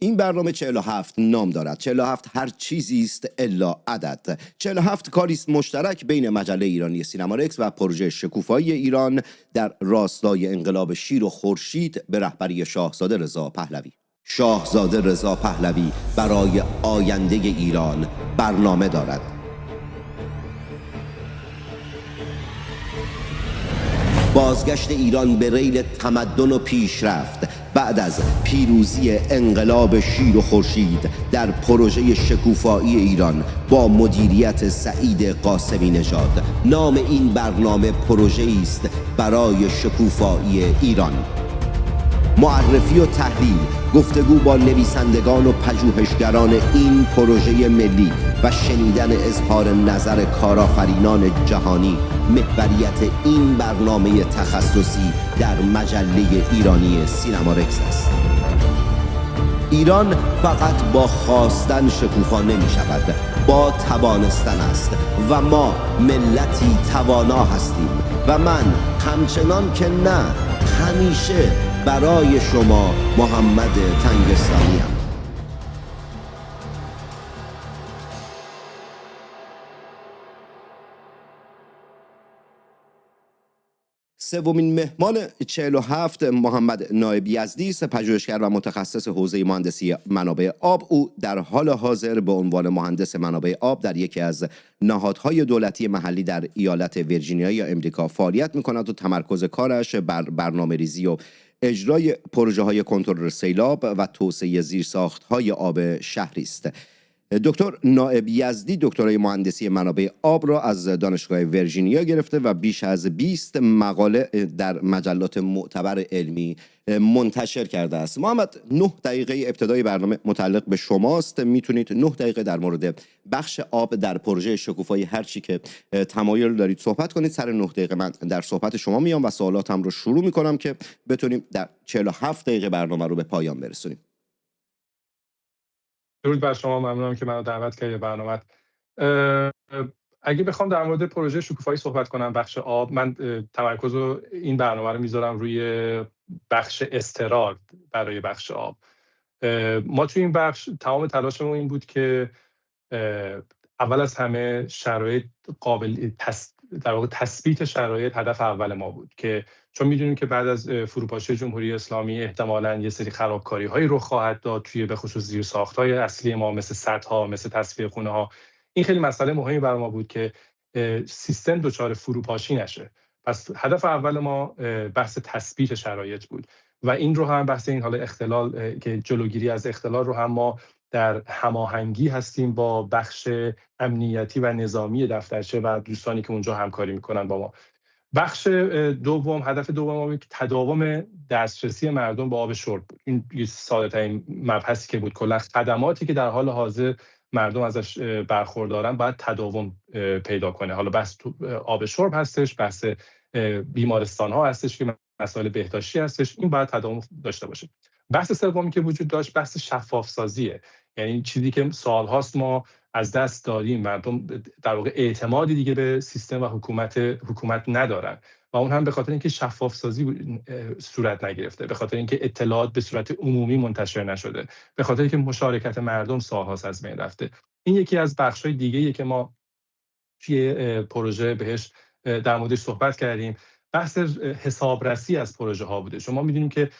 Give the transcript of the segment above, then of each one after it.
این برنامه 47 نام دارد. 47 هر چیزی است الا عدد. 47 کاری است مشترک بین مجله ایرانی سینمارکس و پروژه شکوفایی ایران در راستای انقلاب شیر و خورشید به رهبری شاهزاده رضا پهلوی. شاهزاده رضا پهلوی برای آینده ایران برنامه دارد. بازگشت ایران به ریل تمدن و پیشرفت بعد از پیروزی انقلاب شیر و خورشید در پروژه شکوفایی ایران با مدیریت سعید قاسمی نژاد. نام این برنامه پروژه‌ای است برای شکوفایی ایران. معرفی و تحلیل، گفتگو با نویسندگان و پژوهشگران این پروژه ملی و شنیدن اظهار نظر کارآفرینان جهانی محوریت این برنامه تخصصی در مجله ایرانی سینمارکس است. ایران فقط با خواستن شکوفا نمی شود، با توانستن است و ما ملتی توانا هستیم و من همچنان که نه همیشه برای شما محمد تنگستانی ام. سومین مهمان 47 محمد نایب یزدی است، پژوهشگر و متخصص حوزه مهندسی منابع آب. او در حال حاضر به عنوان مهندس منابع آب در یکی از نهادهای دولتی محلی در ایالت ویرجینیای آمریکا فعالیت می‌کند و تمرکز کارش بر برنامه‌ریزی و اجرای پروژه‌های کنترل سیلاب و توسعه زیرساخت‌های آب شهری است. دکتر نایب یزدی دکترای مهندسی منابع آب را از دانشگاه ویرجینیا گرفته و بیش از 20 مقاله در مجلات معتبر علمی منتشر کرده است. محمد، 9 دقیقه ابتدای برنامه متعلق به شماست. میتونید 9 دقیقه در مورد بخش آب در پروژه شکوفایی هر چی که تمایل دارید صحبت کنید. سر 9 دقیقه من در صحبت شما میام و سوالاتم رو شروع میکنم که بتونیم در 47 دقیقه برنامه رو به پایان برسونیم. درود بر شما، ممنونم که منو دعوت کردید برنامه. اگه بخوام در مورد پروژه شکوفایی صحبت کنم بخش آب، من تمرکز رو این برنامه رو میذارم روی بخش استرار برای بخش آب. ما توی این بخش تمام تلاشمون این بود که اول از همه شرایط قابل در واقع تثبیت شرایط هدف اول ما بود، که چون میدونیم که بعد از فروپاشی جمهوری اسلامی احتمالاً یه سری خرابکاری‌هایی رخ خواهد داد توی به خصوص زیرساخت‌های اصلی ما، مثل سدها، مثل تصفیه خونه‌ها. این خیلی مسئله مهمی برای ما بود که سیستم دچار فروپاشی نشه. پس هدف اول ما بحث تثبیت شرایط بود و این رو هم بحث این حالا اختلال که جلوگیری از اختلال رو هم ما در هماهنگی هستیم با بخش امنیتی و نظامی دفترچه و دوستانی که اونجا همکاری میکنن با ما. بخش دوم، هدف دوم ما بود تداوم دسترسی مردم به آب شرب بود. این ساده ترین مبحثی که بود. کلا خدماتی که در حال حاضر مردم ازش برخوردارن باید تداوم پیدا کنه. حالا بحث آب شرب هستش، بحث بیمارستان ها هستش که مسائل بهداشتی هستش، این باید تداوم داشته باشه. بحث سومی که وجود داشت بحث شفاف سازیه، یعنی چیزی که سالهاست ما از دست دادیم. مردم در واقع اعتمادی دیگه به سیستم و حکومت ندارن و اون هم به خاطر اینکه شفاف سازی صورت نگرفته، به خاطر اینکه اطلاعات به صورت عمومی منتشر نشده، به خاطر اینکه مشارکت مردم سالهاست از بین رفته. این یکی از بخش‌های دیگه‌ایه که ما توی پروژه بهش در موردش صحبت کردیم. بحث حسابرسی از پروژه ها بوده. شما می‌دونیم که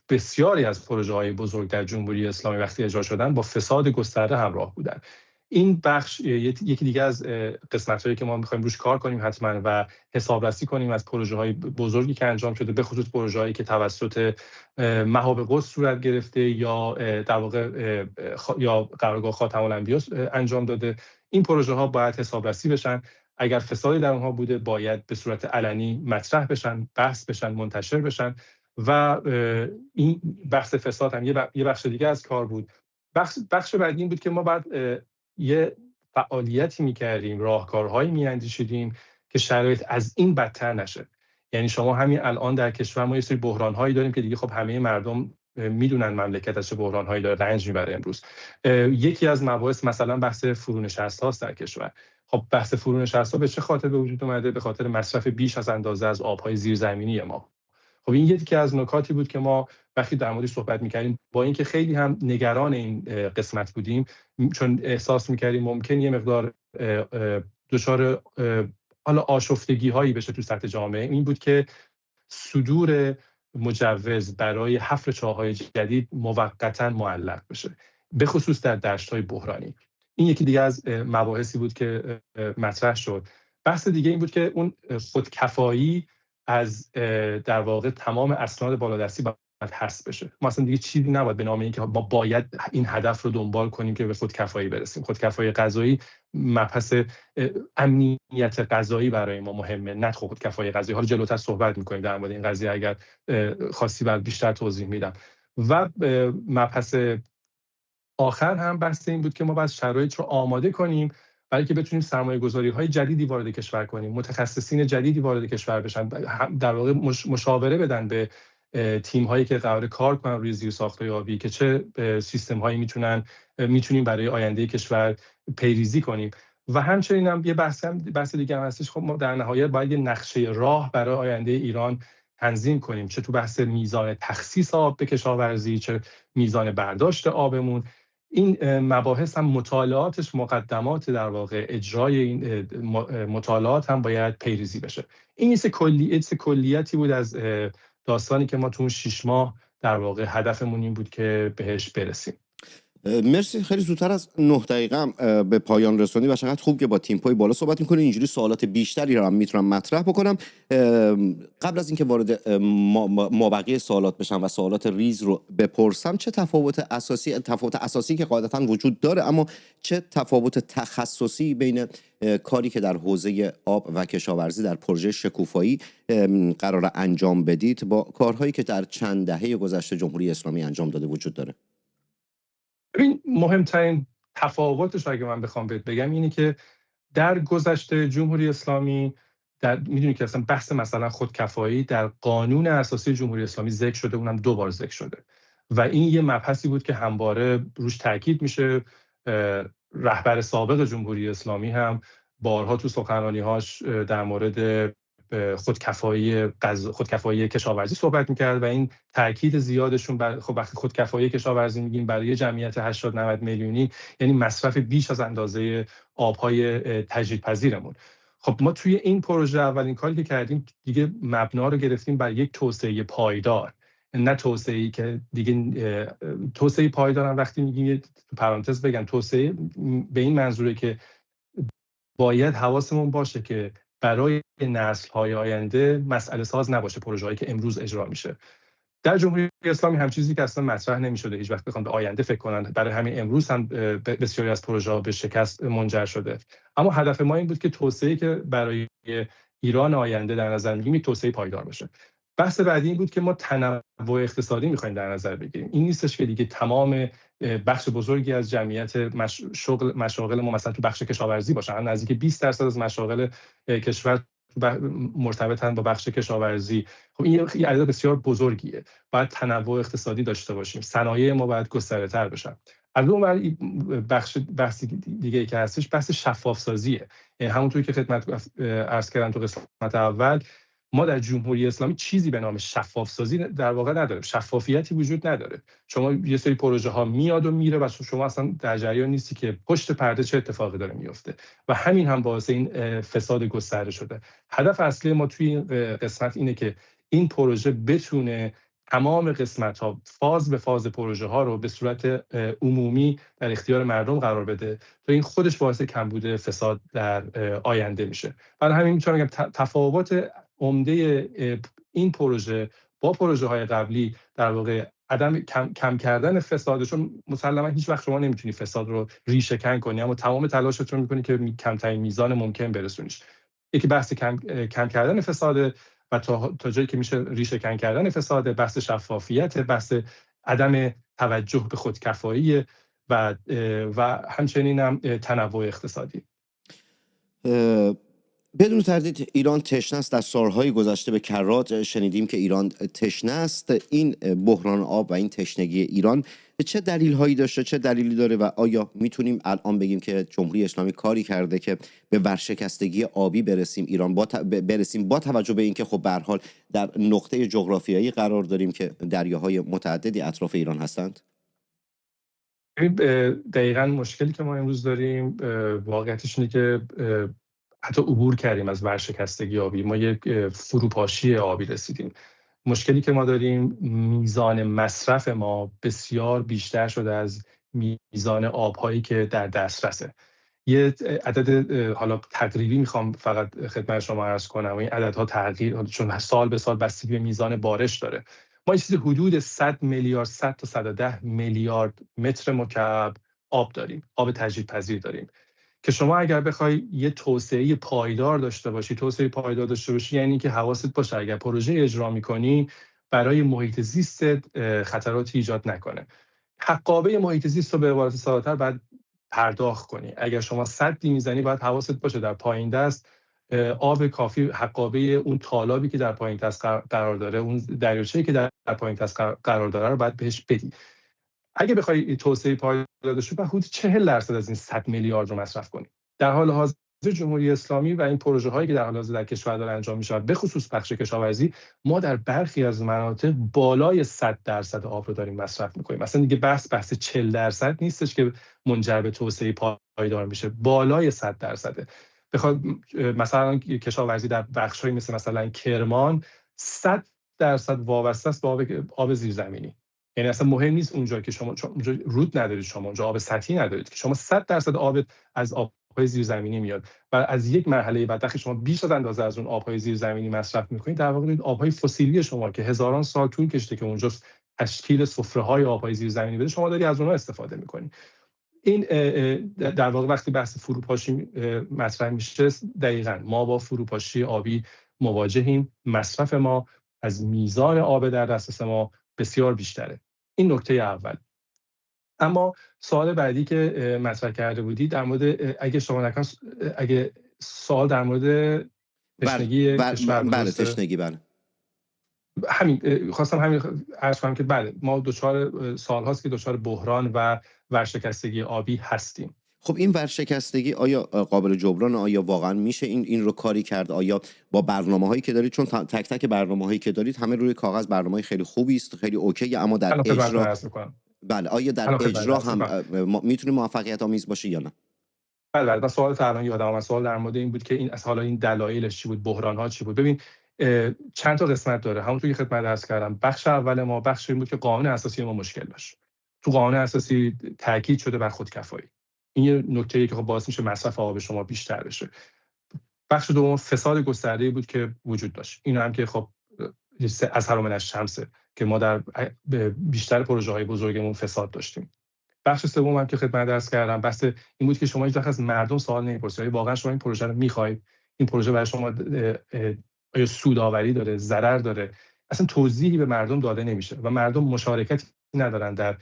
بسیاری از پروژه‌های بزرگ در جمهوری اسلامی وقتی اجرا شدن با فساد گسترده همراه بودن. این بخش یکی دیگه از قسمت‌هایی که ما می‌خوایم روش کار کنیم حتما و حسابرسی کنیم از پروژه‌های بزرگی که انجام شده، به خصوص پروژه‌هایی که توسط مهاب قدس صورت گرفته یا در واقع یا قرارگاه خاتم الانبیا انجام داده. این پروژه‌ها باید حسابرسی بشن. اگر فسادی در اونها بوده باید به صورت علنی مطرح بشن، بحث بشن، منتشر بشن. و این بحث فساد هم یه بخش دیگه از کار بود. بخش بعدی این بود که ما بعد یه فعالیتی می‌کردیم، راهکارهایی می‌اندیشیدیم که شرایط از این بدتر نشه. یعنی شما همین الان در کشور ما یه سری بحران‌هایی داریم که دیگه خب همه مردم میدونن مملکت از چه بحران‌هایی داره رنج میبره امروز. یکی از مباحث مثلا بحث فرونشست‌هاست در کشور. خب بحث فرونشست‌ها به چه خاطر به وجود اومده؟ به خاطر مصرف بیش از اندازه از آب‌های زیرزمینی ما. خب خب این یکی از نکاتی بود که ما وقتی در موردش صحبت می‌کردیم، با اینکه خیلی هم نگران این قسمت بودیم، چون احساس می‌کردیم ممکن یه مقدار دچار حالا آشفتگی‌هایی بشه تو سطح جامعه، این بود که صدور مجوز برای حفر چاه‌های جدید موقتاً معلق بشه، به خصوص در دشت‌های بحرانی. این یکی دیگه از مباحثی بود که مطرح شد. بحث دیگه این بود که اون خودکفایی از در واقع تمام اسناد بالادستی باید حذف بشه. ما اصلا دیگه چیزی نباید به نام اینکه ما باید این هدف رو دنبال کنیم که به خودکفایی برسیم. خودکفایی غذایی مبحث امنیت غذایی برای ما مهمه، نه خودکفایی غذایی. حالا جلوتر صحبت می‌کنیم در مورد این قضیه اگر خواستی بعد بیشتر توضیح میدم. و مبحث آخر هم بحث این بود که ما باید شرایط رو آماده کنیم برای که بتونیم سرمایه‌گذاری‌های جدیدی وارد کشور کنیم، متخصصین جدیدی وارد کشور بشن، در واقع مشاوره بدن به تیم‌هایی که قرار کار کنن روی زیرساخت‌های آبی که چه سیستم‌هایی میتونیم برای آینده کشور پیریزی کنیم. و همچنین هم یه بحث دیگه هم هستش. خب ما در نهایت باید یه نقشه راه برای آینده ایران تنظیم کنیم، چه تو بحث میزان تخصیص آب به کشاورزی، چه میزان برداشت آبمون. این مباحث هم مطالعاتش، مقدمات در واقع اجرای این مطالعات هم باید پیریزی بشه. این کلیتی بود از داستانی که ما تو اون 6 ماه در واقع هدفمون این بود که بهش برسیم. مرسی. خیلی زودتر از 9 دقیقه هم به پایان رسوندی و چقدر خوب که با تیم‌های بالا صحبت می‌کنی. اینجوری سوالات بیشتری رو هم میتونم مطرح بکنم. قبل از اینکه وارد مابقی سوالات بشم و سوالات ریز رو بپرسم، چه تفاوت اساسی که قاعدتاً وجود داره، اما چه تفاوت تخصصی بین کاری که در حوزه آب و کشاورزی در پروژه شکوفایی قرار انجام بدید با کارهایی که در چند دهه گذشته جمهوری اسلامی انجام داده وجود داره؟ ببین، مهمترین تفاوتش اگه من بخوام بگم اینه که در گذشته جمهوری اسلامی میدونی که اصلا بحث مثلا خودکفایی در قانون اساسی جمهوری اسلامی ذکر شده، اونم 2 بار ذکر شده و این یه مبحثی بود که همواره روش تاکید میشه. رهبر سابق جمهوری اسلامی هم بارها تو سخنرانی‌هاش در مورد خودکفایی کشاورزی صحبت میکرد و این تاکید زیادشون خب وقتی خودکفایی کشاورزی میگیم برای جمعیت 80-90 میلیونی، یعنی مصرف بیش از اندازه آبهای تجدیدپذیرمون. خب ما توی این پروژه اولین کاری که کردیم دیگه مبنا رو گرفتیم بر یک توسعه پایدار، نه توسعه‌ای که دیگه توسعه پایدار هم وقتی میگیم تو پرانتز بگم توسعه به این منظوره که باید حواسمون باشه که برای نسل‌های آینده مسئله ساز نباشه پروژه‌ای که امروز اجرا میشه. در جمهوری اسلامی هم چیزی که اصلا مطرح نمی‌شده، هیچ وقت بخوان به آینده فکر کنن، برای همین امروز هم بسیاری از پروژه‌ها به شکست منجر شده. اما هدف ما این بود که توسعه‌ای که برای ایران آینده در نظر می‌گیریم یک توسعه پایدار باشه. بحث بعدی این بود که ما تنوع اقتصادی می‌خوایم در نظر بگیریم. این نیستش که دیگه تمام بخش بزرگی از جمعیت مشاغل ما مثلا تو بخش کشاورزی باشن، نزدیک 20% از مشاغل کشور مرتبطن با بخش کشاورزی. خب این یه عدد بسیار بزرگیه. باید تنوع اقتصادی داشته باشیم، صنایع ما باید گستره‌تر بشن. از اون ور بحث دیگه که هستش بحث شفاف سازیه. همونطوری که خدمت عرض کردم تو قسمت اول، ما در جمهوری اسلامی چیزی به نام شفاف سازی در واقع نداریم. شفافیتی وجود نداره. شما یه سری پروژه ها میاد و میره و شما اصلا در جریان نیستی که پشت پرده چه اتفاقی داره میفته و همین هم باعث این فساد گسترده شده. هدف اصلی ما توی این قسمت اینه که این پروژه بتونه تمام قسمت‌ها فاز به فاز پروژه ها رو به صورت عمومی در اختیار مردم قرار بده تا این خودش باعث کمبود فساد در آینده میشه. برای همین میتونم بگم تفاوت عمده این پروژه با پروژه های قبلی در واقع عدم کم کردن فساده، چون مسلما هیچ وقت شما نمیتونی فساد رو ریشه کن کنی، اما تمام تلاشت رو میکنی که کمترین میزان ممکن برسونیش. یکی بحث کم کردن فساده و تا جایی که میشه ریشه کن کردن فساده، بحث شفافیت، بحث عدم توجه به خودکفایی و همچنین هم تنوع اقتصادی. بدون تردید ایران تشنه است. در سالهای گذشته به کرات شنیدیم که ایران تشنه است. این بحران آب و این تشنگی ایران چه دلیل‌هایی داشته، چه دلیلی داره و آیا میتونیم الان بگیم که جمهوری اسلامی کاری کرده که به ورشکستگی آبی برسیم ایران برسیم با توجه به اینکه خب به هر حال در نقطه جغرافیایی قرار داریم که دریاهای متعددی اطراف ایران هستند؟ دقیقاً مشکلی که ما امروز داریم واقعیتش اینه که حتی عبور کردیم از ورشکستگی آبی، ما یک فروپاشی آبی رسیدیم. مشکلی که ما داریم میزان مصرف ما بسیار بیشتر شده از میزان آبهایی که در دسترسه. یه عدد حالا تقریبی میخوام فقط خدمت شما عرض کنم و این عددها تغییر چون سال به سال بستگی به میزان بارش داره. ما چیزی حدود 100 میلیارد 100 تا 110 میلیارد متر مکعب آب داریم، آب تجدیدپذیر داریم که شما اگر بخوای یه توسعه پایدار داشته باشی، یعنی که حواست باشه اگر پروژه اجرا میکنی برای محیط زیست خطراتی ایجاد نکنه. حقابه محیط زیست رو به عبارت ساده‌تر باید پرداخت کنی. اگر شما سدی میزنی باید حواست باشه در پایین دست آب کافی حقابه اون تالابی که در پایین دست قرار داره، اون دریاچه‌ای که در پایین دست قرار داره رو باید بهش بدی. اگه بخوای توسعه پایدار داشته باشی حدود 40% از این 100 میلیارد رو مصرف کنی. در حال حاضر جمهوری اسلامی و این پروژه هایی که در حال حاضر در کشور داره انجام میشه به خصوص بخش کشاورزی، ما در برخی از مناطق بالای 100% آب رو داریم مصرف میکنیم. مثلا دیگه بحث 40% نیستش که منجر به توسعه پایدار میشه، بالای 100%. بخواد مثلا کشاورزی در بخش‌هایی مثلا کرمان 100% وابسته است به آب زیرزمینی. یعنی اصلا مهم نیست اونجا که شما اونجا رود ندارید، شما اونجا آب سطحی ندارید که شما 100% آب از آبهای زیرزمینی میاد و از یک مرحله بعد وقتی شما بیش از اندازه از اون آبهای زیرزمینی مصرف میکنید در واقع آبهای فسیلی شما که هزاران سال طول کشیده که اونجا تشکیل سفره‌های آبهای زیرزمینی بده شما داری از اونها استفاده میکنید. این در واقع وقتی بحث فروپاشی مطرح میشه دقیقاً ما با فروپاشی آبی مواجهیم. مصرف ما از میزان آب در دسترس ما بسیار بیشتره. این نکته اول. اما سوال بعدی که مطرح کرده بودی در مورد اگه سوال در مورد تشنگی کشور بود. بله تشنگی بله. خواستم همین عرض کنم که بله ما دچار سال‌هاست که دچار بحران و ورشکستگی آبی هستیم. خب این ورشکستگی آیا قابل جبران؟ آیا واقعا میشه این رو کاری کرد؟ آیا با برنامه‌هایی که دارید، چون تک تک برنامه‌هایی که دارید همه روی کاغذ برنامه‌های خیلی خوبی است، خیلی اوکی، اما در اجرا بله آیا در اجرا هم میتونه موفقیت آمیز باشه یا نه؟ بله من سوال الان یادم اومد. سوال در مورد این بود که این حالا این دلایلش چی بود، بحران‌ها چی بود. ببین چند تا قسمت داره. همونطور که خدمت عرض کردم بخش اول ما بخش این بود که قانون اساسی ما مشکل داشت. تو قانون اساسی تاکید شده بر خودکفایی. این یه نکته‌ای که خب باعث میشه مصرف آب شما بیشتر بشه. بخش دوم فساد گسترده‌ای بود که وجود داشت. این هم که خب از هرمن الشمسه که ما در بیشتر پروژه‌های بزرگمون فساد داشتیم. بخش سوم هم که خدمت عرض کردم بحث این بود که شما هیچ وقت از مردم سوال نمی‌پرسید واقعا شما این پروژه رو می‌خواید، این پروژه برای شما آیا سودآوری داره، ضرر داره، اصلا توضیحی به مردم داده نمیشه و مردم مشارکتی ندارن در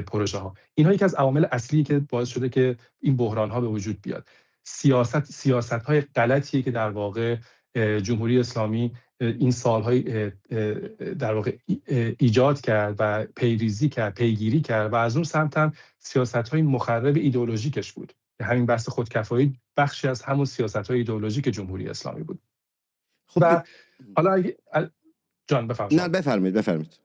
پروژه ها. اینها یکی از عوامل اصلی که باعث شده که این بحران ها به وجود بیاد. سیاست های غلطیه که در واقع جمهوری اسلامی این سالهای در واقع ایجاد کرد و پیگیری کرد و از اون سمت هم سیاست‌های مخرب ایدئولوژیکش بود. همین بحث خودکفایی بخشی از همون سیاست‌های ایدئولوژیک جمهوری اسلامی بود. خب و حالا اگه جان بفرمایید. نه بفرمایید.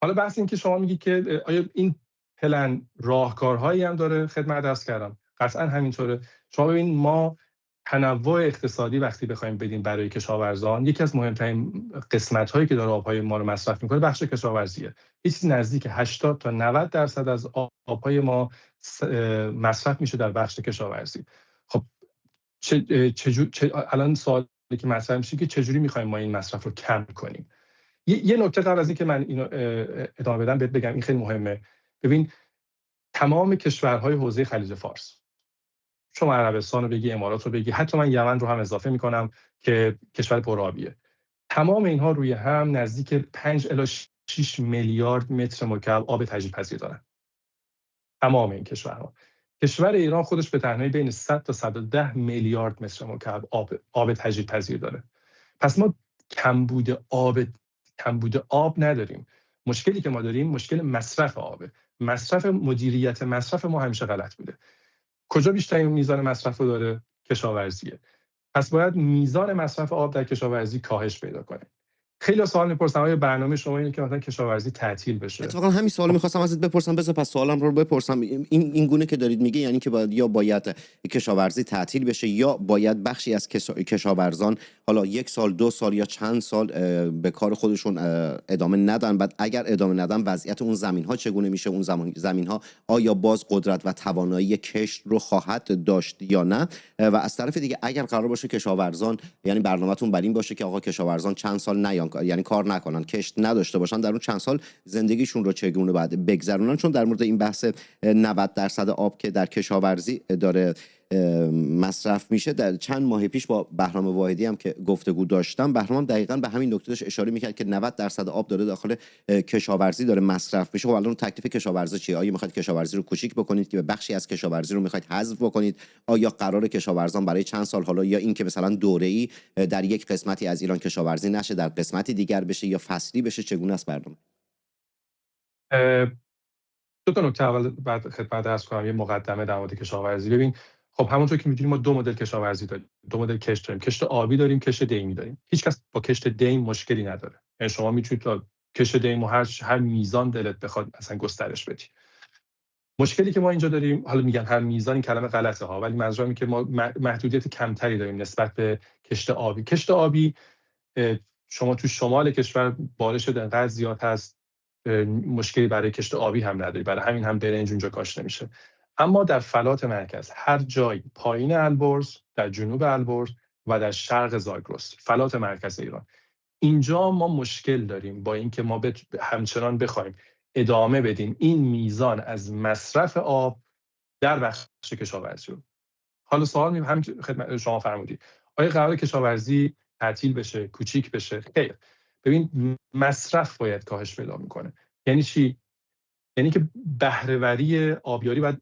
حالا بحث این که شما میگی که آیا این پلن راهکارهایی هم داره، خدمت عرض کردم قطعا همینطوره. شما ببین ما تنوع اقتصادی وقتی بخوایم بدیم برای کشاورزان، یکی از مهمترین قسمت‌هایی که داره آب‌های ما رو مصرف می‌کنه بخش کشاورزیه. یه چیزی نزدیک 80 تا 90% از آب‌های ما مصرف میشه در بخش کشاورزی. خب الان سوالی که مطرح میشه که چجوری می‌خوایم ما این مصرف رو کم کنیم؟ یه نکته قبل از اینکه من اینو ادامه بدم بهت بگم، این خیلی مهمه. ببین تمام کشورهای حوزه خلیج فارس، شما عربستان رو بگی، امارات رو بگی، حتی من یمن رو هم اضافه میکنم که کشور پرآبیه، تمام اینها روی هم نزدیک 5 الی 6 میلیارد متر مکعب آب تجدیدپذیر دارن. تمام این کشورها کشور ایران خودش به تنهایی بین 100 تا 110 میلیارد متر مکعب آب تجدیدپذیر داره. پس ما کمبود آب نداریم. مشکلی که ما داریم مشکل مصرف آبه. مدیریت مصرف ما همیشه غلط بوده. کجا بیشترین میزان مصرف رو داره؟ کشاورزیه. پس باید میزان مصرف آب در کشاورزی کاهش پیدا کنه. خیلی سوال میپرسن آیا برنامه شما اینه که مثلا کشاورزی تعطیل بشه؟ اتفاقا همین سوالو می‌خواستم ازت بپرسم، بذار پس سوالم رو بپرسم. این گونه که دارید میگه یعنی که باید کشاورزی تعطیل بشه یا باید بخشی از کشاورزان حالا 1 سال 2 سال یا چند سال به کار خودشون ادامه ندن. بعد اگر ادامه ندن وضعیت اون زمین‌ها چگونه میشه؟ اون زمین‌ها آیا باز قدرت و توانایی کشت رو خواهد داشت یا نه؟ و از طرف دیگه اگر قرار باشه کشاورزان، یعنی برنامه‌تون بر این باشه که آقا کشاورزان چند سال نیان، یعنی کار نکنن، کشت نداشته باشن، در اون چند سال زندگیشون رو چگونه باید بگذرونن؟ چون در مورد این بحث 90% آب که در کشاورزی داره مصرف میشه، در چند ماه پیش با بهرام واحدی هم که گفتگو داشتم، بهرام دقیقاً به همین نکته داشت اشاره میکرد که 90% آب داره داخل کشاورزی داره مصرف میشه. و الان تکلیف کشاورزی چیه؟ آیا میخواید کشاورزی رو کوچیک بکنید که بخشی از کشاورزی رو میخواید حذف بکنید؟ آیا قرار کشاورزان برای چند سال حالا یا این که مثلا دوره‌ای در یک قسمتی از ایران کشاورزی نشه، در قسمتی دیگر بشه یا فصلی بشه؟ چگونه است برنامه؟ دو تا نکته اول بعد خدمت عرض کنم، یه مقدمه در مورد کشاورزی. ببین خب همونطور که می‌دونیم ما دو مدل کشاورزی داریم، دو مدل کشت داریم. کشت آبی داریم، کشت دیمی داریم. هیچکس با کشت دیم مشکلی نداره. یعنی شما میتونید تا کشت دیم و هر میزان دلت بخواد اصلا گسترش بدی. مشکلی که ما اینجا داریم، حالا میگم هر میزان، این کلمه غلطه ها، ولی منظورم اینه که ما محدودیت کمتری داریم نسبت به کشت آبی. کشت آبی شما تو شمال کشور بارش انقدر زیاد هست، مشکلی برای کشت آبی هم نداری، برای همین هم برنج اونجا کاشته نمیشه. اما در فلات مرکز هر جایی، پایین البرز، در جنوب البرز و در شرق زاگرس، فلات مرکز ایران، اینجا ما مشکل داریم با اینکه ما همچنان بخوایم ادامه بدیم این میزان از مصرف آب در بخش کشاورزی رو. حالا سوال هم خدمت شما فرمودید آیا قرار کشاورزی تعطیل بشه، کوچیک بشه؟ خیر. ببین مصرف باید کاهش پیدا میکنه. یعنی چی؟ یعنی که بهره‌وری آبیاری باید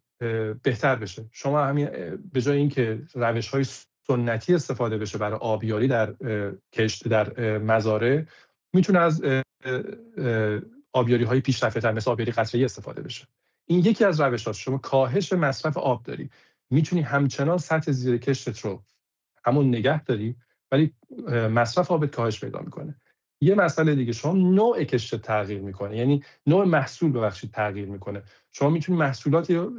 بهتر بشه. شما همین به جای اینکه روش‌های سنتی استفاده بشه برای آبیاری در کشت در مزارع، میتونه از آبیاری‌های پیشرفته‌تر مثل آبیاری قطره‌ای استفاده بشه. این یکی از روش‌هاست. شما کاهش مصرف آب داری، میتونی همچنان سطح زیر کشتت رو همون نگه داری، ولی مصرف آبت کاهش پیدا میکنه. یه مسئله دیگه، شما نوع کشت تغییر میکنه، یعنی نوع محصول ببخشید تغییر میکنه. شما میتونی محصولاتی رو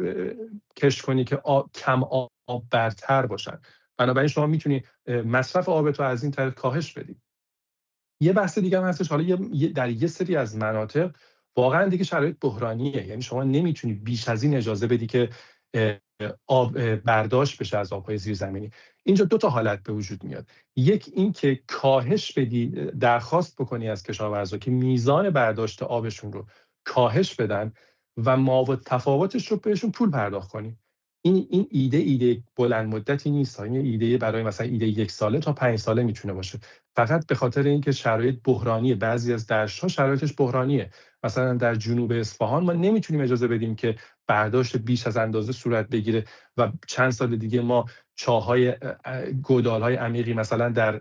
کشت کنی که کم آب برتر باشن، بنابراین شما میتونی مصرف آبت رو از این طریق کاهش بدی. یه بحث دیگه هم هستش، حالا در یه سری از مناطق واقعا دیگه شرایط بحرانیه، یعنی شما نمیتونی بیش از این اجازه بدی که آب برداشت بشه از آبهای زیرزمینی. اینجا دو تا حالت به وجود میاد. یک این که کاهش بدی، درخواست بکنی از کشاورزا که میزان برداشت آبشون رو کاهش بدن و ماوت تفاوتش رو بهشون پول پرداخت کنی. این ایده بلند مدتی نیست، این ایده برای مثلا ایده 1 ساله تا 5 ساله میتونه باشه. فقط به خاطر اینکه شرایط بحرانیه، بعضی از دشت‌ها شرایطش بحرانیه. مثلا در جنوب اصفهان ما نمیتونیم اجازه بدیم که برداشت بیش از اندازه صورت بگیره و چند سال دیگه ما چاهای گودال‌های عمیقی مثلا در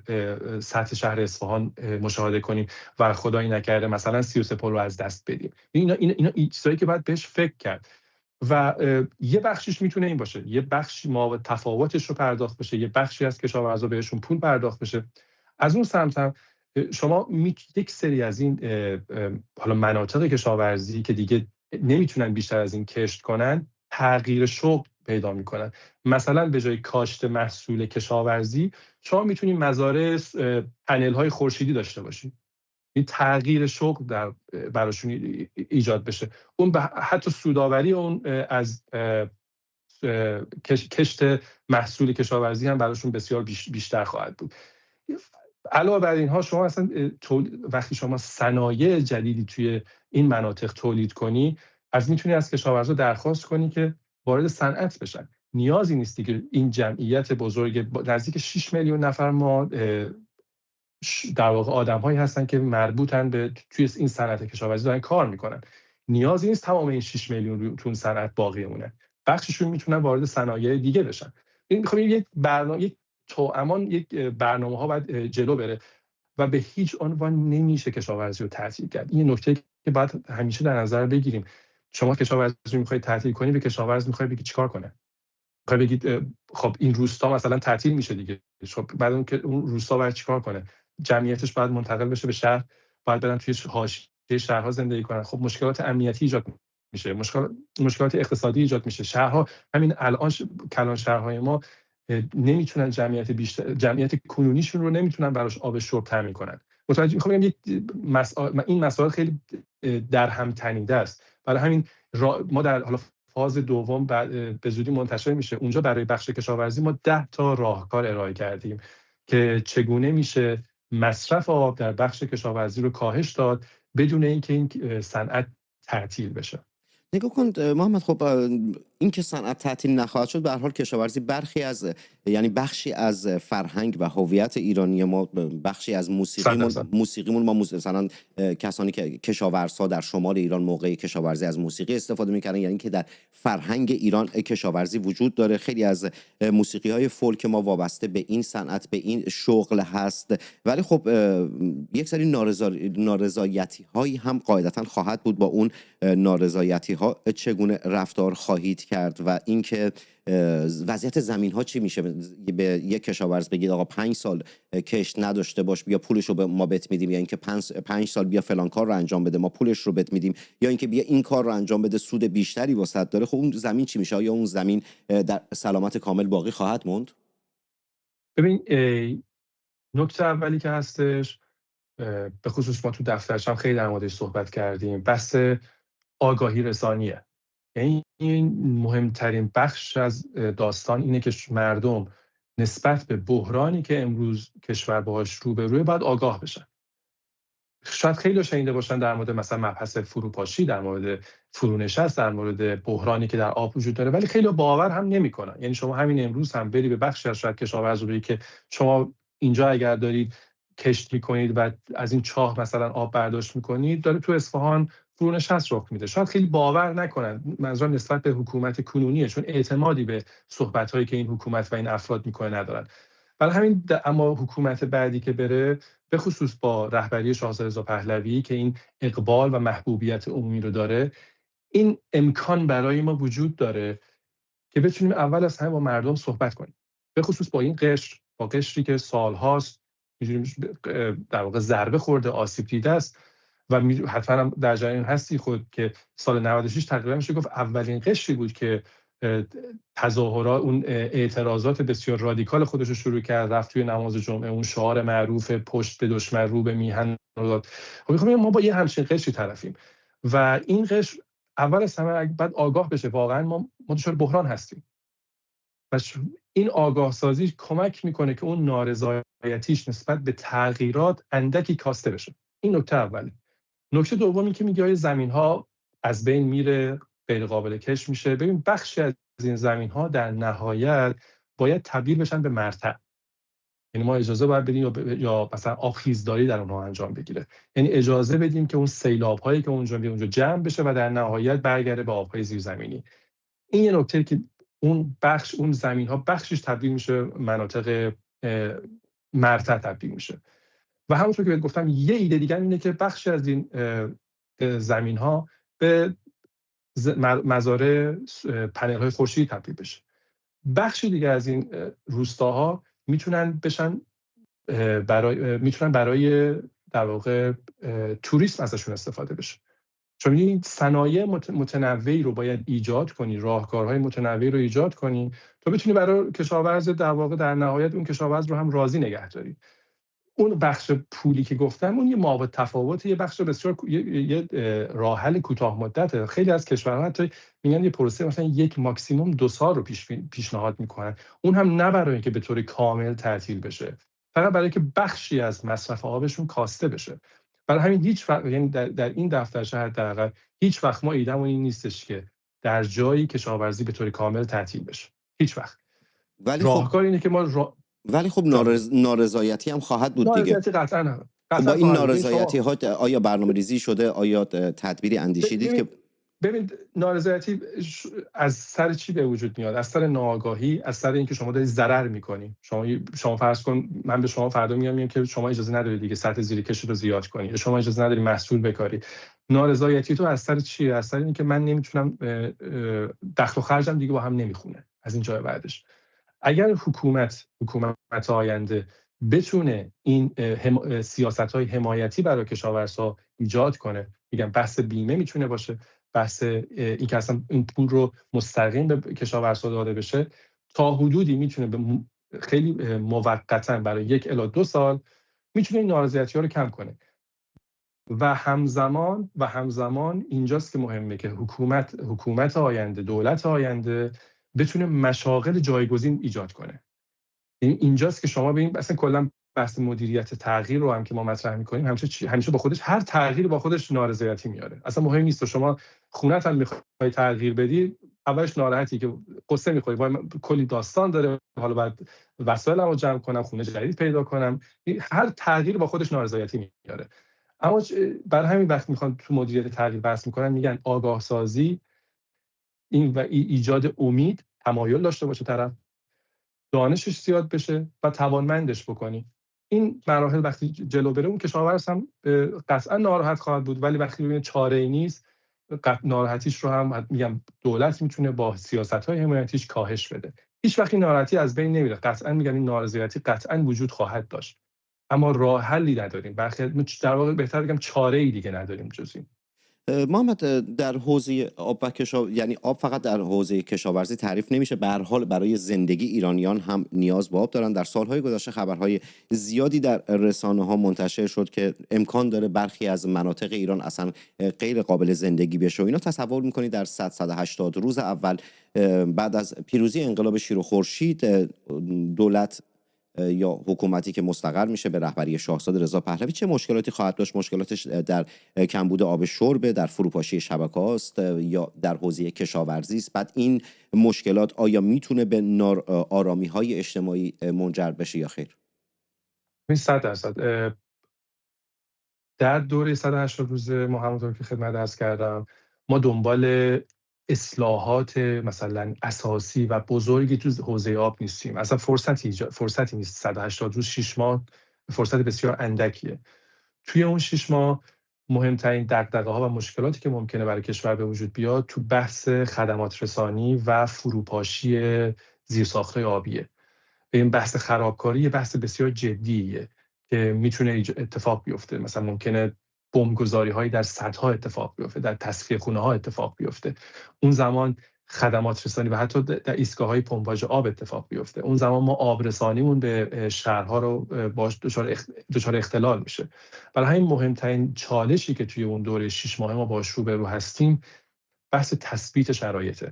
سطح شهر اصفهان مشاهده کنیم و خدایی نکرده مثلا 33 پل رو از دست بدیم. اینا چیزایی که باید بهش فکر کرد. و یه بخشیش میتونه این باشه، یه بخشی ما تفاوتش رو پرداخت بشه، یه بخشی از کشاورزا بهشون پول پرداخت بشه. از اون سمت هم شما یک سری از این حالا مناطق کشاورزی که دیگه نمیتونن بیشتر از این کشت کنن، تغییر شغل پیدا میکنن. مثلا به جای کاشت محصول کشاورزی شما میتونید مزارع پنل های خورشیدی داشته باشید. این تغییر شغل براشون ایجاد بشه. اون حتی سوداوری اون از کشت محصول کشاورزی هم براشون بسیار بیشتر خواهد بود. علاوه بر اینها شما اصلا وقتی شما صنایع جدیدی توی این مناطق تولید کنی، میتونی از کشاورزا درخواست کنی که وارد صنعت بشن. نیازی نیستی که این جمعیت بزرگ نزدیک 6 میلیون نفر ما در واقع آدم‌هایی هستن که مربوطن به توی این صنعت کشاورزی دارن کار میکنن. نیازی نیست تمام این 6 میلیون تو صنعت باقی مونه. بخششون میتونن وارد صنایع دیگه بشن. میخوام یک برنامه، یک توامان، یک برنامه‌ها باید جلو بره و به هیچ عنوان نمیشه کشاورزی رو تعطیل کرد. این نکته که باید همیشه در نظر بگیریم. شما کشاورزی رو میخواید تعطیل کنی، به کشاورز میخواید بگید چیکار کنه؟ میخواید بگید خب این روستا مثلا تعطیل میشه دیگه، خب بعد اون که اون روستا باید چیکار کنه؟ جمعیتش باید منتقل بشه به شهر، باید برن توی حاشیه شهرها زندگی کنن. خب مشکلات امنیتی ایجاد میشه، مشکلات اقتصادی ایجاد میشه. شهرها همین الان کلان شهرهای ما نمیتونن جمعیت کنونیشون رو نمیتونن براش آب شرب تامین کنن. متوجه میخوام بگم این مسائل خیلی در هم تنیده است. برای همین ما در حالا فاز دوم به زودی منتشر میشه، اونجا برای بخش کشاورزی ما 10 تا راهکار ارائه کردیم که چگونه میشه مصرف آب در بخش کشاورزی رو کاهش داد بدون اینکه این صنعت تعطیل بشه. نگاه کن محمد، خب این که صنعت تعطیل نخواهد شد، به هر حال کشاورزی یعنی بخشی از فرهنگ و هویت ایرانی ما، بخشی از موسیقیمون ما مثلا کسانی که کشاورزها در شمال ایران موقع کشاورزی از موسیقی استفاده می‌کردن، یعنی که در فرهنگ ایران کشاورزی وجود داره. خیلی از موسیقی‌های فولک ما وابسته به این صنعت، به این شغل هست. ولی خب یک سری نارضایتی‌هایی هم قاعدتاً خواهد بود. با اون نارضایتی‌ها چگونه رفتار خواهید کرد و اینکه وضعیت زمین‌ها چی میشه؟ به یک کشاورز بگید آقا 5 سال کشت نداشته باش، بیا پولش رو ما بت میدیم، یا اینکه 5 سال بیا فلان کار رو انجام بده ما پولش رو بت میدیم، یا اینکه بیا این کار رو انجام بده سود بیشتری واسط داره. خب اون زمین چی میشه؟ یا اون زمین در سلامت کامل باقی خواهد موند؟ ببین نکته اولی که هستش، به خصوص ما تو دفترشم خیلی در موردش صحبت کردیم، بحث آگاهی رسانیه. یعنی این مهمترین بخش از داستان اینه که مردم نسبت به بحرانی که امروز کشور باهاش روبروه باید آگاه بشن. شاید خیلی شنیده باشن در مورد مثلا مبحث فروپاشی، در مورد فرونشست، در مورد بحرانی که در آب وجود داره، ولی خیلی باور هم نمیکنن. یعنی شما همین امروز هم بری به بخشی از شاید کشاورزی بگی که شما اینجا اگر دارید کشت میکنید و از این چاه مثلا آب برداشت میکنید، داره تو اصفهان فرونشست رخ میده، شاید خیلی باور نکنن. منظورم نسبت به حکومت کنونیه، چون اعتمادی به صحبت‌هایی که این حکومت و این افراد میکنه ندارن. برای همین اما حکومت بعدی که بره، به خصوص با رهبری شاهزاده رضا پهلوی که این اقبال و محبوبیت عمومی رو داره، این امکان برای ما وجود داره که بتونیم اول از همه با مردم صحبت کنیم، به خصوص با این قشر، با قشری که سالهاست در واقع ضربه خورده، آسیب دیده است و حتما هم در جریان هستی خود که سال 96 تقریبا میشه گفت اولین قشری بود که تظاهرات، اون اعتراضات بسیار رادیکال خودش رو شروع کرد، رفت توی نماز جمعه اون شعار معروف پشت به دشمن رو به میهن رو داد. خب ما با یه همچین قشری طرفیم و این قشر اول از همه بعد آگاه بشه واقعا ما دچار بحران هستیم و این آگاه سازی کمک میکنه که اون نارضایتیش نسبت به تغییرات اندکی کاسته بشه. این نکته اوله. نکته دومی که میگه زمین ها از بین میره، غیر قابل کشت میشه. ببین بخشی از این زمین ها در نهایت باید تبدیل بشن به مرتع. یعنی ما اجازه باید بدیم یا مثلا آبخیزداری در اونها انجام بگیره. یعنی اجازه بدیم که اون سیلاب هایی که اونجا جمع بشه و در نهایت برگرده به آبهای زیرزمینی. این یه نکته که اون زمین ها بخشش تبدیل میشه مناطق مرتع تبدیل میشه. و همونطور که گفتم یه ایده دیگه اینه که بخشی از این زمین ها به مزارع پنل های خورشیدی تبدیل بشه. بخشی دیگه از این روستاها میتونن برای در واقع توریسم ازشون استفاده بشه. چون این صنایع متنوعی رو باید ایجاد کنی، راهکارهای متنوعی رو ایجاد کنی تا بتونی برای کشاورز در واقع در نهایت اون کشاورز رو هم راضی نگه داری. اون بخش پولی که گفتم اون یه مابعد تفاوت، یه بخش بسیار یه راه حل کوتاه مدته. خیلی از کشورها حتی میگن یه پروسه مثلا 1 ماکسیموم 2 سال رو پیشنهاد میکنن، اون هم نه برای اینکه به طور کامل تعطیل بشه، فقط برای اینکه بخشی از مصرف آبشون کاسته بشه. برای همین هیچ وقت، یعنی در این دفترچه حداقل هیچ وقت ما ایدهمون این نیستش که در جایی کشاورزی به طور کامل تعطیل بشه، هیچ وقت. راهکار اینه که ما ولی خب نارضایتی هم خواهد بود دیگه. نارضایتی قطعاً با این نارضایتی ها آیا برنامه ریزی شده؟ آیا تدبیری اندیشیدید که ببین نارضایتی از سر چی به وجود میاد؟ از سر ناآگاهی، از سر اینکه شما دارید ضرر میکنی. شما فرض کن من به شما فردا میگم که شما اجازه ندارید دیگه سطح زیر کش رو زیاد کنی، یا شما اجازه نداری محصول بکاری. نارضایتی تو از سر چیه؟ از سر اینکه من نمیتونم دخل و خرجم دیگه با هم نمیخونه از این جای بعدش. اگر حکومت آینده بتونه این سیاست‌های حمایتی برای کشاورزها ایجاد کنه، میگم بحث بیمه میتونه باشه، بحث این که اصلا این پول رو مستقیم به کشاورزها داده بشه، تا حدودی میتونه به خیلی موقتا برای 1 الی 2 سال میتونه این نارضایتی‌ها رو کم کنه. و همزمان اینجاست که مهمه که حکومت آینده، دولت آینده بتونه مشاغل جایگزین ایجاد کنه. اینجاست که شما ببین اصلا کلا بحث مدیریت تغییر رو هم که ما مطرح می‌کنیم همیشه با خودش، هر تغییر با خودش نارضایتی میاره. اصلا مهم نیست تو شما خونه‌ت هم می‌خوای تغییر بدی، اولش ناراحتی که قصه می‌خوری، کلی داستان داره، حالا بعد وسایلمو جمع کنم، خونه جدید پیدا کنم. هر تغییر با خودش نارضایتی میاره. اما برای همین وقت میخوان تو مدیریت تغییر بحث میکنن، میگن آگاه سازی این و ایجاد امید، تمایل داشته باشه طرف، دانشش زیاد بشه و توانمندش بکنی. این مراحل وقتی جلو بره، اون کشاورز هم قطعا ناراحت خواهد بود، ولی وقتی ببینه چاره‌ای نیست، ناراحتیش رو هم میگم دولت میتونه با سیاست‌های حمایتیش کاهش بده. هیچ وقت این ناراحتی از بین نمیره. قطعا میگم این نارضایتی قطعا وجود خواهد داشت، اما راه حلی نداریم. در واقع بهتر بگم چاره‌ای دیگه نداریم جز این. محمد، در حوزه آب و یعنی آب فقط در حوزه کشاورزی تعریف نمیشه، به هر حال برای زندگی ایرانیان هم نیاز به آب دارن. در سالهای گذشته خبرهای زیادی در رسانه‌ها منتشر شد که امکان داره برخی از مناطق ایران اصلا غیر قابل زندگی بشه و اینا. تصور میکنید در 180 روز اول بعد از پیروزی انقلاب شیر و خورشید، دولت یا حکومتی که مستقر میشه به رهبری شاهزاده رضا پهلوی چه مشکلاتی خواهد داشت؟ مشکلاتش در کمبود آب شرب، در فروپاشی شبکه‌هاست یا در حوزه کشاورزی است؟ بعد این مشکلات آیا میتونه به ناآرامی‌های اجتماعی منجر بشه یا خیر؟ 100%. در دوره 180 روزه ما همونطور که خدمت عرض کردم، ما دنبال اصلاحات مثلا اساسی و بزرگی تو حوزه آب نیستیم. اصلا فرصتی نیست. 180 روز 6 ماه فرصت بسیار اندکیه. توی اون 6 ماه مهمترین دغدغه‌ها و مشکلاتی که ممکنه برای کشور به وجود بیاد تو بحث خدمات رسانی و فروپاشی زیرساخت‌های آبیه. این بحث خرابکاری یه بحث بسیار جدیه که میتونه اتفاق بیفته. مثلا ممکنه بمبگذاری‌هایی در سدها اتفاق بیفته، در تصفیه خونه‌ها اتفاق بیفته. اون زمان خدمات رسانی و حتی در ایستگاه‌های پمپاژ آب اتفاق بیفته. اون زمان ما آبرسانیمون به شهرها رو باش دچار اختلال میشه. برای همین مهمترین چالشی که توی اون دوره 6 ماه ما باش روبرو هستیم، بحث تثبیت شرایط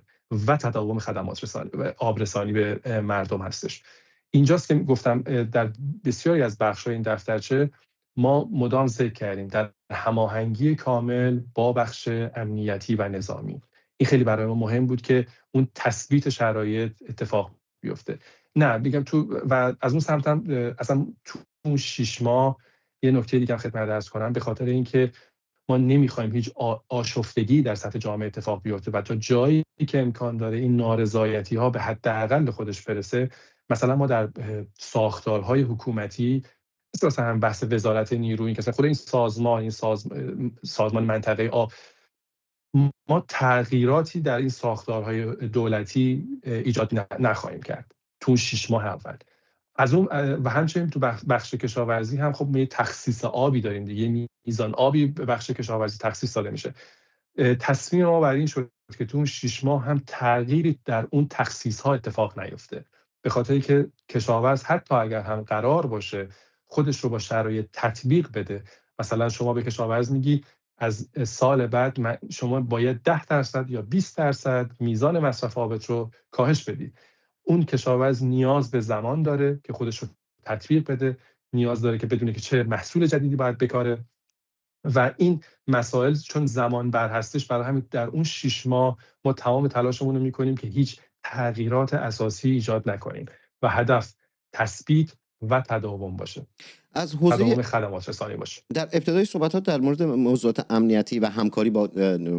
و تداوم خدمات رسانی و آبرسانی به مردم هستش. اینجاست که گفتم در بسیاری از بخش‌های این دفترچه ما مدام ذکر کردیم در هماهنگی کامل با بخش امنیتی و نظامی. این خیلی برای ما مهم بود که اون تثبیت شرایط اتفاق بیفته. نه میگم تو و از اون سمت هم اصلا تو اون 6 ماه یه نکته دیگه هم خدمت عرض کنم، به خاطر اینکه ما نمیخوایم هیچ آشفتگی در سطح جامعه اتفاق بیفته و تا جایی که امکان داره این نارضایتی ها به حداقل خودش برسه. مثلا ما در ساختارهای حکومتی مثلا بحث وزارت نیروی، که خود این سازمان منطقه آب، ما تغییراتی در این ساختارهای دولتی ایجاد نخواهیم کرد تو 6 ماه اول. از اون و همچنین تو بخش کشاورزی هم خب ما تخصیص آبی داریم دیگه، میزان آبی به بخش کشاورزی تخصیص داده میشه. تصمیم ما بر این شد که تو اون 6 ماه هم تغییری در اون تخصیص ها اتفاق نیفته، به خاطری که کشاورز حتی اگر هم قرار باشه خودش رو با شرایط تطبیق بده، مثلا شما به کشاورز میگی از سال بعد شما باید 10% یا 20% میزان مصرف آبت رو کاهش بدید. اون کشاورز نیاز به زمان داره که خودش رو تطبیق بده، نیاز داره که بدونه که چه محصول جدیدی باید بکاره و این مسائل چون زمان بر هستش، برای همین در اون 6 ماه ما تمام تلاشمون رو میکنیم که هیچ تغییرات اساسی ایجاد نکنیم و هدف تثبیت و تداوم باشه، از حوزه تداوم خدمات رسانی باشه. در ابتدای صحبتات در مورد موضوعات امنیتی و همکاری با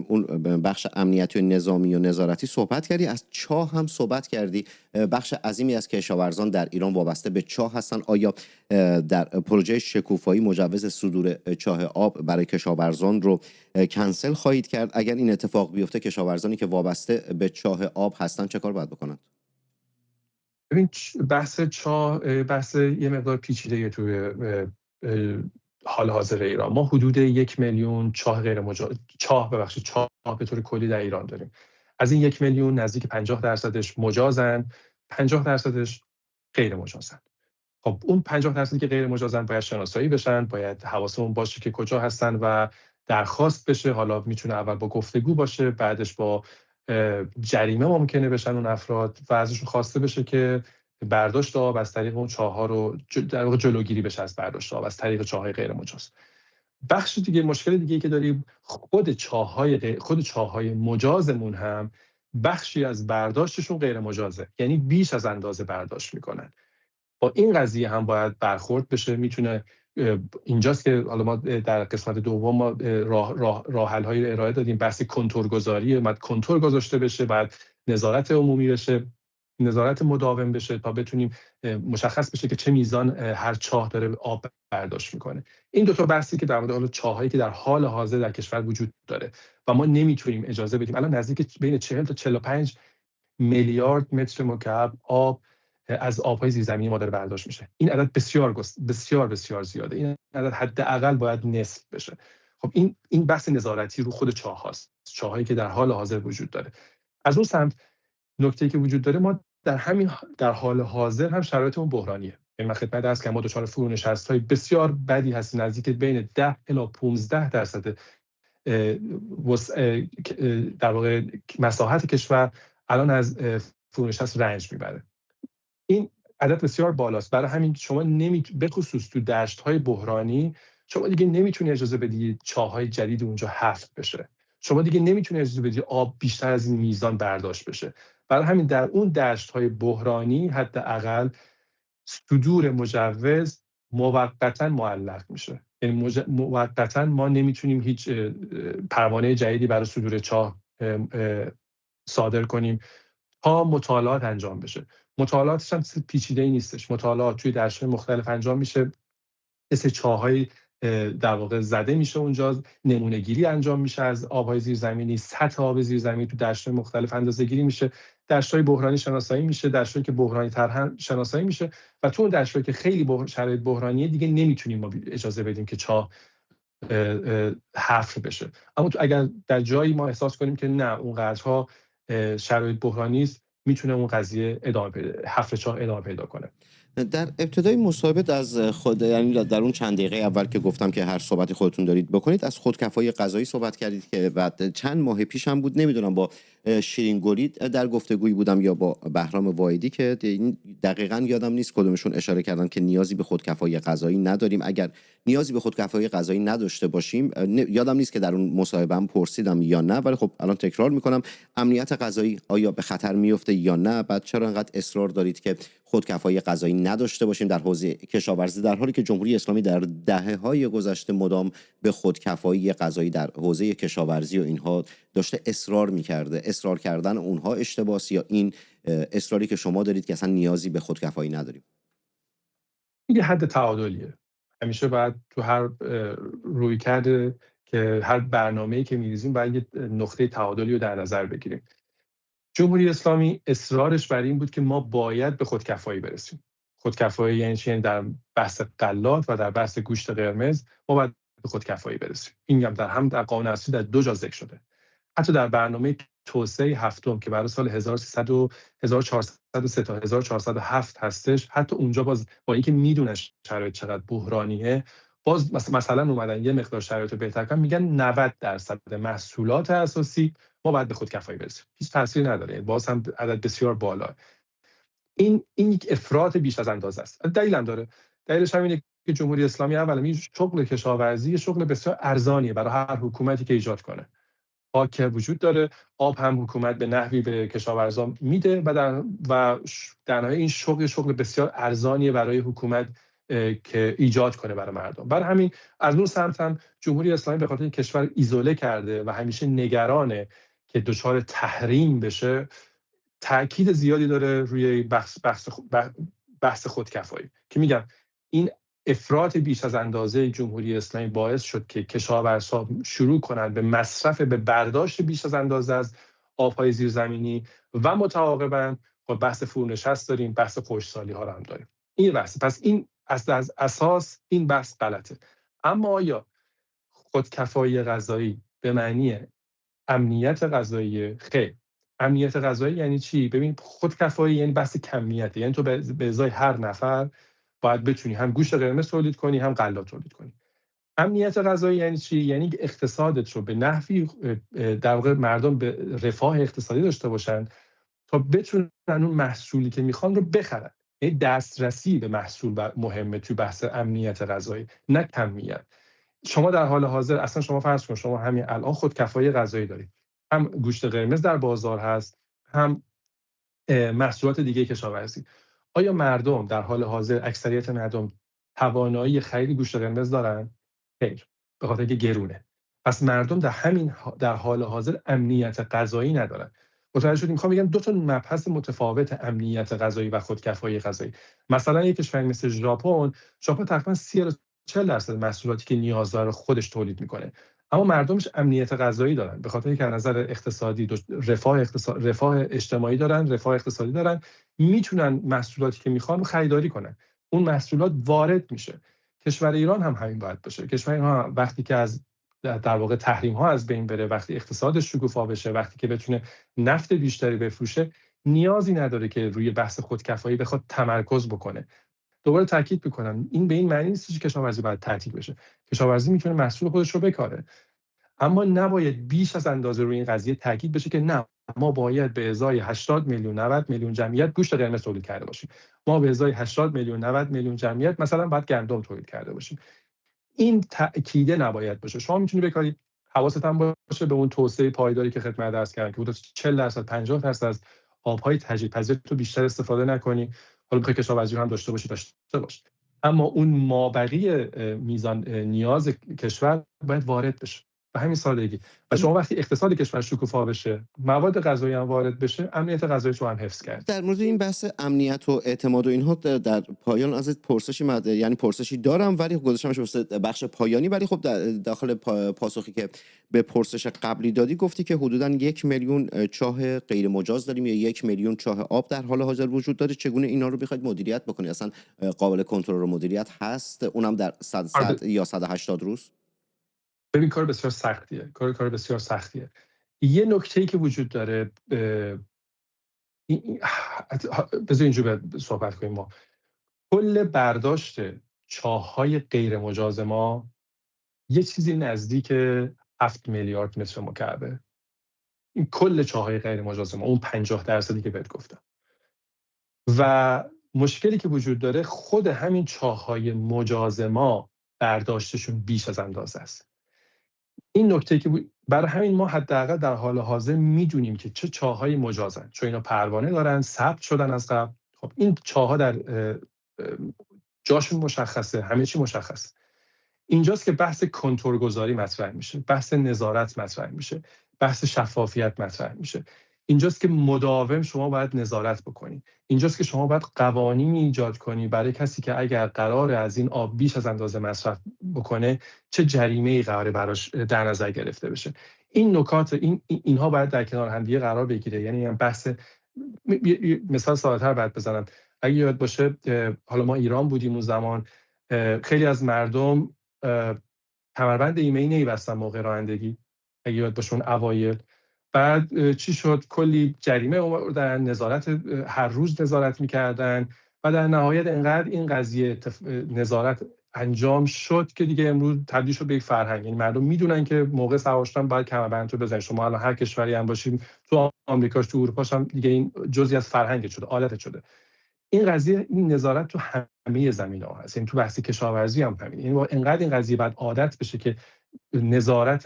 اون بخش امنیتی و نظامی و نظارتی صحبت کردی. از چاه هم صحبت کردی. بخش عظیمی از کشاورزان در ایران وابسته به چاه هستن. آیا در پروژه شکوفایی مجوز صدور چاه آب برای کشاورزان رو کنسل خواهید کرد؟ اگر این اتفاق بیفته کشاورزانی که وابسته به چاه آب هستن چه کار باید بکنند؟ ببین، بحث چاه بحث یه مقدار پیچیده توی حال حاضر ایران. ما حدود 1 میلیون چاه غیر مجاز، چاه به طور کلی در ایران داریم. از این 1 میلیون نزدیک 50% مجازن، 50% غیر مجازن. خب اون 50% که غیر مجازن باید شناسایی بشن، باید حواسمون باشه که کجا هستن و درخواست بشه. حالا میتونه اول با گفتگو باشه، بعدش با جریمه ممکنه بشن اون افراد و ازشون خواسته بشه که برداشت آب از طریق اون چاه‌ها رو در واقع جلوگیری بشه از برداشت آب از طریق چاه‌های غیر مجاز. بخش دیگه، مشکل دیگه‌ای که داریم، خود چاه‌های مجازمون هم بخشی از برداشتشون غیر مجازه، یعنی بیش از اندازه برداشت میکنن. با این قضیه هم باید برخورد بشه. میتونه اینجاست که حالا ما در قسمت دوم ما راه حل های ارائه دادیم. بحث کنتورگذاری، بعد کنتور گذاشته بشه، بعد نظارت عمومی بشه، نظارت مداوم بشه تا بتونیم مشخص بشه که چه میزان هر چاه داره آب برداشت میکنه. این دو تا بحثی که در مورد حالا چاهایی که در حال حاضر در کشور وجود داره و ما نمیتونیم اجازه بدیم. الان نزدیک بین 40 تا 45 میلیارد متر مکعب آب از آبهای زیرزمینی ما داره برداشت میشه. این عدد بسیار بسیار زیاده. این عدد حداقل باید نصف بشه. خب این بحث نظارتی رو خود چاه هاست، چاهایی که در حال حاضر وجود داره. از اون سمت نکته‌ای که وجود داره، ما در حال حاضر هم شرایطمون بحرانیه. یعنی من خدمت عرض کردم ما دچار فرونشست‌های بسیار بدی هستیم، نزدیک بین 10 الی 15% در واقع مساحت کشور الان از فرونشست رنج میبره. این عدد بسیار بالاست. برای همین شما به خصوص تو دشت‌های بحرانی شما دیگه نمیتونی اجازه بدی چاه‌های جدید اونجا حفر بشه. شما دیگه نمیتونی اجازه بدی آب بیشتر از این میزان برداشت بشه. برای همین در اون دشت‌های بحرانی حداقل صدور مجوز موقتا معلق میشه. یعنی موقتا ما نمیتونیم هیچ پروانه جدیدی برای صدور چاه صادر کنیم تا مطالعات انجام بشه. مطالعاتش هم پیچیده‌ای نیستش. مطالعات توی دشت‌های مختلف انجام میشه، مثل چاه‌های در واقع زده میشه اونجا، نمونه گیری انجام میشه از آب‌های زیرزمینی، سطح آب زیرزمینی تو دشت‌های مختلف اندازه‌گیری میشه، دشت‌های بحرانی شناسایی میشه، دشت‌هایی که بحرانی تر شناسایی میشه و تو اون دشت‌هایی که خیلی شرایط بحرانیه دیگه نمیتونیم ما اجازه بدیم که چاه حفر بشه. اما اگر در جایی ما احساس کنیم که نه اونقدرها شرایط بحرانی است، میتونه اون قضیه حفر چاه ادامه پیدا کنه. در ابتدای مصاحبه از خود، یعنی در اون چند دقیقه اول که گفتم که هر صحبتی خودتون دارید بکنید، از خودکفایی غذایی صحبت کردید که بعد چند ماه پیش هم بود، نمیدونم با شیرین گلی در گفتگویی بودم یا با بهرام واحدی که دقیقاً یادم نیست کدومشون اشاره کردن که نیازی به خودکفایی غذایی نداریم. اگر نیازی به خودکفایی غذایی نداشته باشیم، یادم نیست که در اون مصاحبه هم پرسیدم یا نه، ولی خب الان تکرار میکنم، امنیت غذایی آیا به خطر میفته یا نه؟ بعد چرا انقدر اصرار دارید که خودکفایی غذایی نداشته باشیم در حوزه کشاورزی، در حالی که جمهوری اسلامی در دهه‌های گذشته مدام به خودکفایی غذایی در حوزه کشاورزی و اینها داشته اصرار می‌کرده؟ اصرار کردن اونها اشتباهه یا این اصراری که شما دارید که اصلا نیازی به خودکفایی نداریم؟ یه حد تعادلیه. همیشه باید تو هر رویکرد که هر برنامه‌ای که می‌ریزیم باید یه نقطه تعادلی رو در نظر بگیریم. جمهوری اسلامی اصرارش بر این بود که ما باید به خودکفایی برسیم. خودکفایی یعنی چی؟ در بحث غلات و در بحث گوشت قرمز ما باید به خودکفایی برسیم. این هم در قانون اساسی در 2 جا ذکر شده. حتی در برنامه توسعه هفتم که برای سال 1403 تا 1407 هستش، حتی اونجا باز با اینکه میدونن شرایط چقدر بحرانیه، باز مثلا اومدن یه مقدار شرایط رو بهتر کنن، میگن 90% محصولات اساسی ما باید به خودکفایی برسیم. هیچ تأثیری نداره، باز هم عدد بسیار بالا. این یک افراط بیش از اندازه است. دلیل هم داره. دلیلش همینه که جمهوری اسلامی اولا شغل کشاورزی شغل بسیار ارزانیه برای هر حکومتی که ایجاد کنه. خاک وجود داره، آب هم حکومت به نحوی به کشاورزان میده و در نهایت این شغل بسیار ارزانیه برای حکومت که ایجاد کنه برای مردم. برای همین از اون سمت هم جمهوری اسلامی به خاطر این کشور ایزوله کرده و همیشه نگرانه که دچار تحریم بشه، تاکید زیادی داره روی بحث خودکفایی که میگم این افراط بیش از اندازه جمهوری اسلامی باعث شد که کشاورزها شروع کنند به برداشت بیش از اندازه از آبهای زیرزمینی و متعاقباً با بحث فرونشست داریم، بحث خشکسالی ها رو هم داریم. این بحث، پس این از اساس این بحث غلطه. اما آیا خودکفایی غذایی به معنی امنیت غذایی؟ خیر. امنیت غذایی یعنی چی؟ ببین، خودکفایی یعنی بحث کمیته، یعنی تو به ازای هر نفر باید بتونی هم گوشت قرمز تولید کنی هم غله تولید کنی. امنیت غذایی یعنی چی؟ یعنی اقتصادت رو به نحوی در واقع مردم به رفاه اقتصادی داشته باشن تا بتونن اون محصولی که میخوان رو بخرن. یعنی دسترسی به محصول مهمه توی بحث امنیت غذایی، نه کمیت. شما در حال حاضر اصلا شما فرض کن شما همین الان خودکفایی غذایی دارید، هم گوشت قرمز در بازار هست، هم محصولات دیگه کشاورزی. آیا مردم در حال حاضر، اکثریت مردم توانایی خرید گوشت قرمز دارن؟ خیر، به خاطر اینکه گرونه. پس مردم در حال حاضر امنیت غذایی ندارن. متوجه شدیم؟ میخوام بگم دو تا مبحث متفاوت، امنیت غذایی و خودکفایی غذایی. مثلا یک کشور مثل ژاپن تقریبا 30-40% محصولاتی که نیاز داره خودش تولید میکنه، اما مردمش امنیت غذایی دارن به خاطر اینکه از نظر اقتصادی رفاه اجتماعی دارن، رفاه اقتصادی دارن، میتونن محصولاتی که میخوان رو خریداری کنن. اون محصولات وارد میشه. کشور ایران هم همین باید باشه. کشور ایران وقتی که از در واقع تحریم ها از بین بره، وقتی اقتصادش شکوفا بشه، وقتی که بتونه نفت بیشتری بفروشه، نیازی نداره که روی بحث خودکفایی بخواد تمرکز بکنه. دوباره تاکید میکنم، این به این معنی نیست که کشاورزی باید تعطیل بشه. کشاورزی میتونه محصول خودش رو بکاره، اما نباید بیش از اندازه روی این قضیه تاکید بشه که نه، ما باید به ازای 80 میلیون 90 میلیون جمعیت گوشت قرمز تولید کرده باشیم، ما به ازای 80 میلیون 90 میلیون جمعیت مثلا باید گندم تولید کرده باشیم. این تاکیده نباید باشه. شما میتونی بکاری، حواست هم باشه به اون توسعه پایداری که خدمت عرض کردم که حدود 40% 50% از آبهای تجدیدپذیر تو بیشتر استفاده نکنی. حالا بخوای کشاورزی هم داشته باش، اما اون مابقی میزان نیاز کشور باید وارد بشه، به همین سادگی. و شما وقتی اقتصاد کشور شکوفا بشه، مواد غذایی هم وارد بشه، امنیت غذایی رو هم حفظ کرد. در مورد این بحث امنیت و اعتماد و اینها در پایان از پرسشی دارم، ولی گذاشتمش واسه بخش پایانی. ولی خب داخل پاسخی که به پرسش قبلی دادی گفتی که حدوداً 1 میلیون چاه غیر مجاز داریم یا 1 میلیون چاه آب در حال حاضر وجود داره. چگونه اینا رو بخواید مدیریت بکنی؟ اصلا قابل کنترل و مدیریت هست؟ اونم در 100 یا 180 روز؟ ببین، کار بسیار سختیه. یه نکته‌ای که وجود داره، بذار اینجور صحبت کنیم. ما کل برداشت چاه‌های غیر مجاز ما یه چیزی نزدیک 7 میلیارد متر مکعبه. این کل چاه‌های غیر مجاز ما، اون 50% که بهت گفتم. و مشکلی که وجود داره، خود همین چاه‌های مجاز ما برداشتشون بیش از اندازه است. این نکته که برای همین ما حداقل در حال حاضر میدونیم که چه چاه‌های مجازن، چون اینا پروانه دارن، ثبت شدن از قبل. خب این چاه‌ها در جاشون مشخصه، همه چی مشخصه. اینجاست که بحث کنترل گذاری مطرح میشه، بحث نظارت مطرح میشه، بحث شفافیت مطرح میشه. اینجاست که مداوم شما باید نظارت بکنی. اینجاست که شما باید قوانینی ایجاد کنی برای کسی که اگر قرار از این آب بیش از اندازه مصرف بکنه، چه جریمه‌ای قراره براش در نظر گرفته بشه. این نکات، اینها باید در کنار هم دیگه قرار بگیره. یعنی بحث، مثال ساده‌تر باید بزنم. اگه یاد باشه، حالا ما ایران بودیم اون زمان، خیلی از مردم کمربند ایمنی نمی‌بستن موقع رانندگی، اگه یاد باشه اون اوایل. بعد چی شد؟ کلی جریمه آوردن، نظارت، هر روز نظارت می‌کردن و در نهایت انقدر این قضیه نظارت انجام شد که دیگه امروز تبدیل شد به یک فرهنگ. یعنی مردم میدونن که موقع سوار شدن باید کمربند رو بزنید. شما الان هر کشوری هم باشید، تو آمریکاش، تو اروپاش هم دیگه این جزئی از فرهنگ شده، عادت شده. این قضیه، این نظارت تو همه زمینه‌ها هست. یعنی تو بحث کشاورزی هم همین. یعنی انقدر این قضیه بعد عادت بشه که نظارت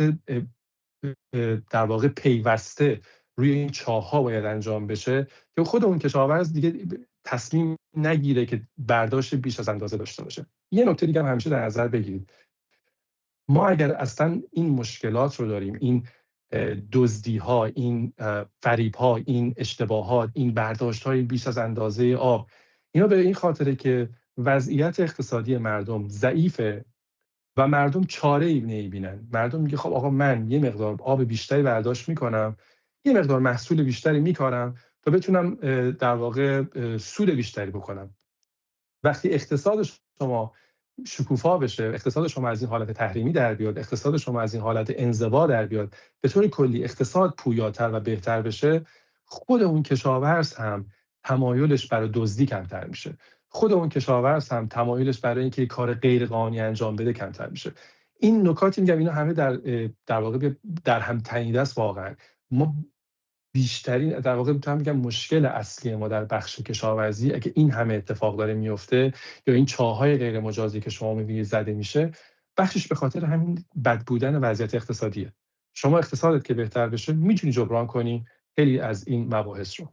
در واقع پیوسته روی این چاه‌ها باید انجام بشه که خود اون کشاورز دیگه تصمیم نگیره که برداشت بیش از اندازه داشته باشه. یه نکته دیگه هم همیشه در نظر بگیرید، ما اگر اصلا این مشکلات رو داریم، این دزدی‌ها، این فریب‌ها، این اشتباهات، این برداشت‌های بیش از اندازه آب، اینا به این خاطره که وضعیت اقتصادی مردم ضعیفه و مردم چاره‌ای نمی‌بینن. مردم میگه خب آقا من یه مقدار آب بیشتری برداشت میکنم، یه مقدار محصول بیشتری میکارم تا بتونم در واقع سود بیشتری بکنم. وقتی اقتصاد شما شکوفا بشه، اقتصاد شما از این حالت تحریمی در بیاد، اقتصاد شما از این حالت انزوا در بیاد، به طور کلی اقتصاد پویاتر و بهتر بشه، خود اون کشاورز هم تمایلش برای دزدی کمتر میشه. خود اون کشاورز هم تمایلش برای اینکه کار غیر قانونی انجام بده کمتر میشه. این نکاتی میگم اینا همه در واقع در هم تنیده است واقعا. ما بیشترین در واقع میتونم بگم مشکل اصلی ما در بخش کشاورزی اگه این همه اتفاق داره میفته یا این چاهای غیر مجازی که شما میبینید زده میشه، بخشش به خاطر همین بد بودن وضعیت اقتصادیه. شما اقتصادت که بهتر بشه میتونی جبران کنی خیلی از این مباحث رو.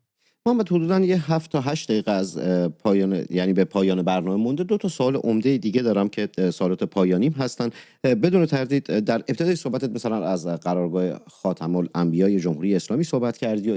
محمد، حدوداً یه 7 تا 8 دقیقه از پایان، یعنی به پایان برنامه مونده. 2 تا سوال عمده دیگه دارم که سوالات پایانیم هستن. بدون تردید در ابتدای صحبتت مثلا از قرارگاه خاتم الانبیاء جمهوری اسلامی صحبت کردی و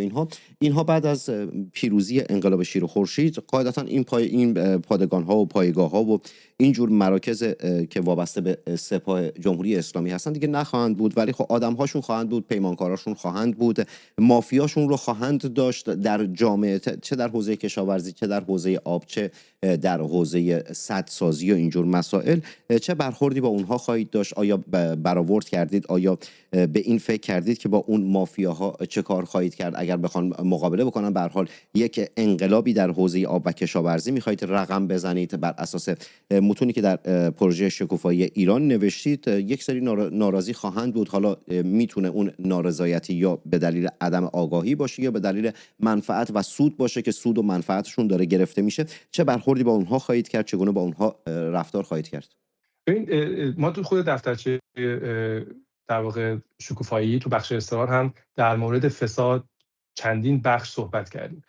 اینها بعد از پیروزی انقلاب شیر و خورشید قاعدتاً این پادگان‌ها و پایگاه‌ها و اینجور مراکز که وابسته به سپاه جمهوری اسلامی هستن دیگه نخواهند بود، ولی خب آدم‌هاشون خواهند بود، پیمانکاراشون خواهند بود، مافیاشون رو خواهند داشت در جامعه، چه در حوزه کشاورزی، چه در حوزه آب، چه در حوزه سدسازی و اینجور مسائل. چه برخوردی با اونها خواهید داشت؟ آیا برآورد کردید؟ آیا به این فکر کردید که با اون مافیاها چه کار خواهید کرد اگر بخوان مقابله بکنن؟ به هر حال یک انقلابی در حوزه آب و کشاورزی میخواهید رقم بزنید بر اساس متونی که در پروژه شکوفایی ایران نوشتید. یک سری ناراضی خواهند بود، حالا میتونه اون نارضایتی یا به دلیل عدم آگاهی باشه یا به دلیل منفعت و سود باشه که سود و منفعتشون داره گرفته میشه. چه برخوردی با اونها خواهید کرد؟ چگونه با اونها رفتار خواهید کرد؟ ببین، ما تو خود دفترچه در واقع شکوفایی تو بخش استقرار هم در مورد فساد چندین بخش صحبت کردیم.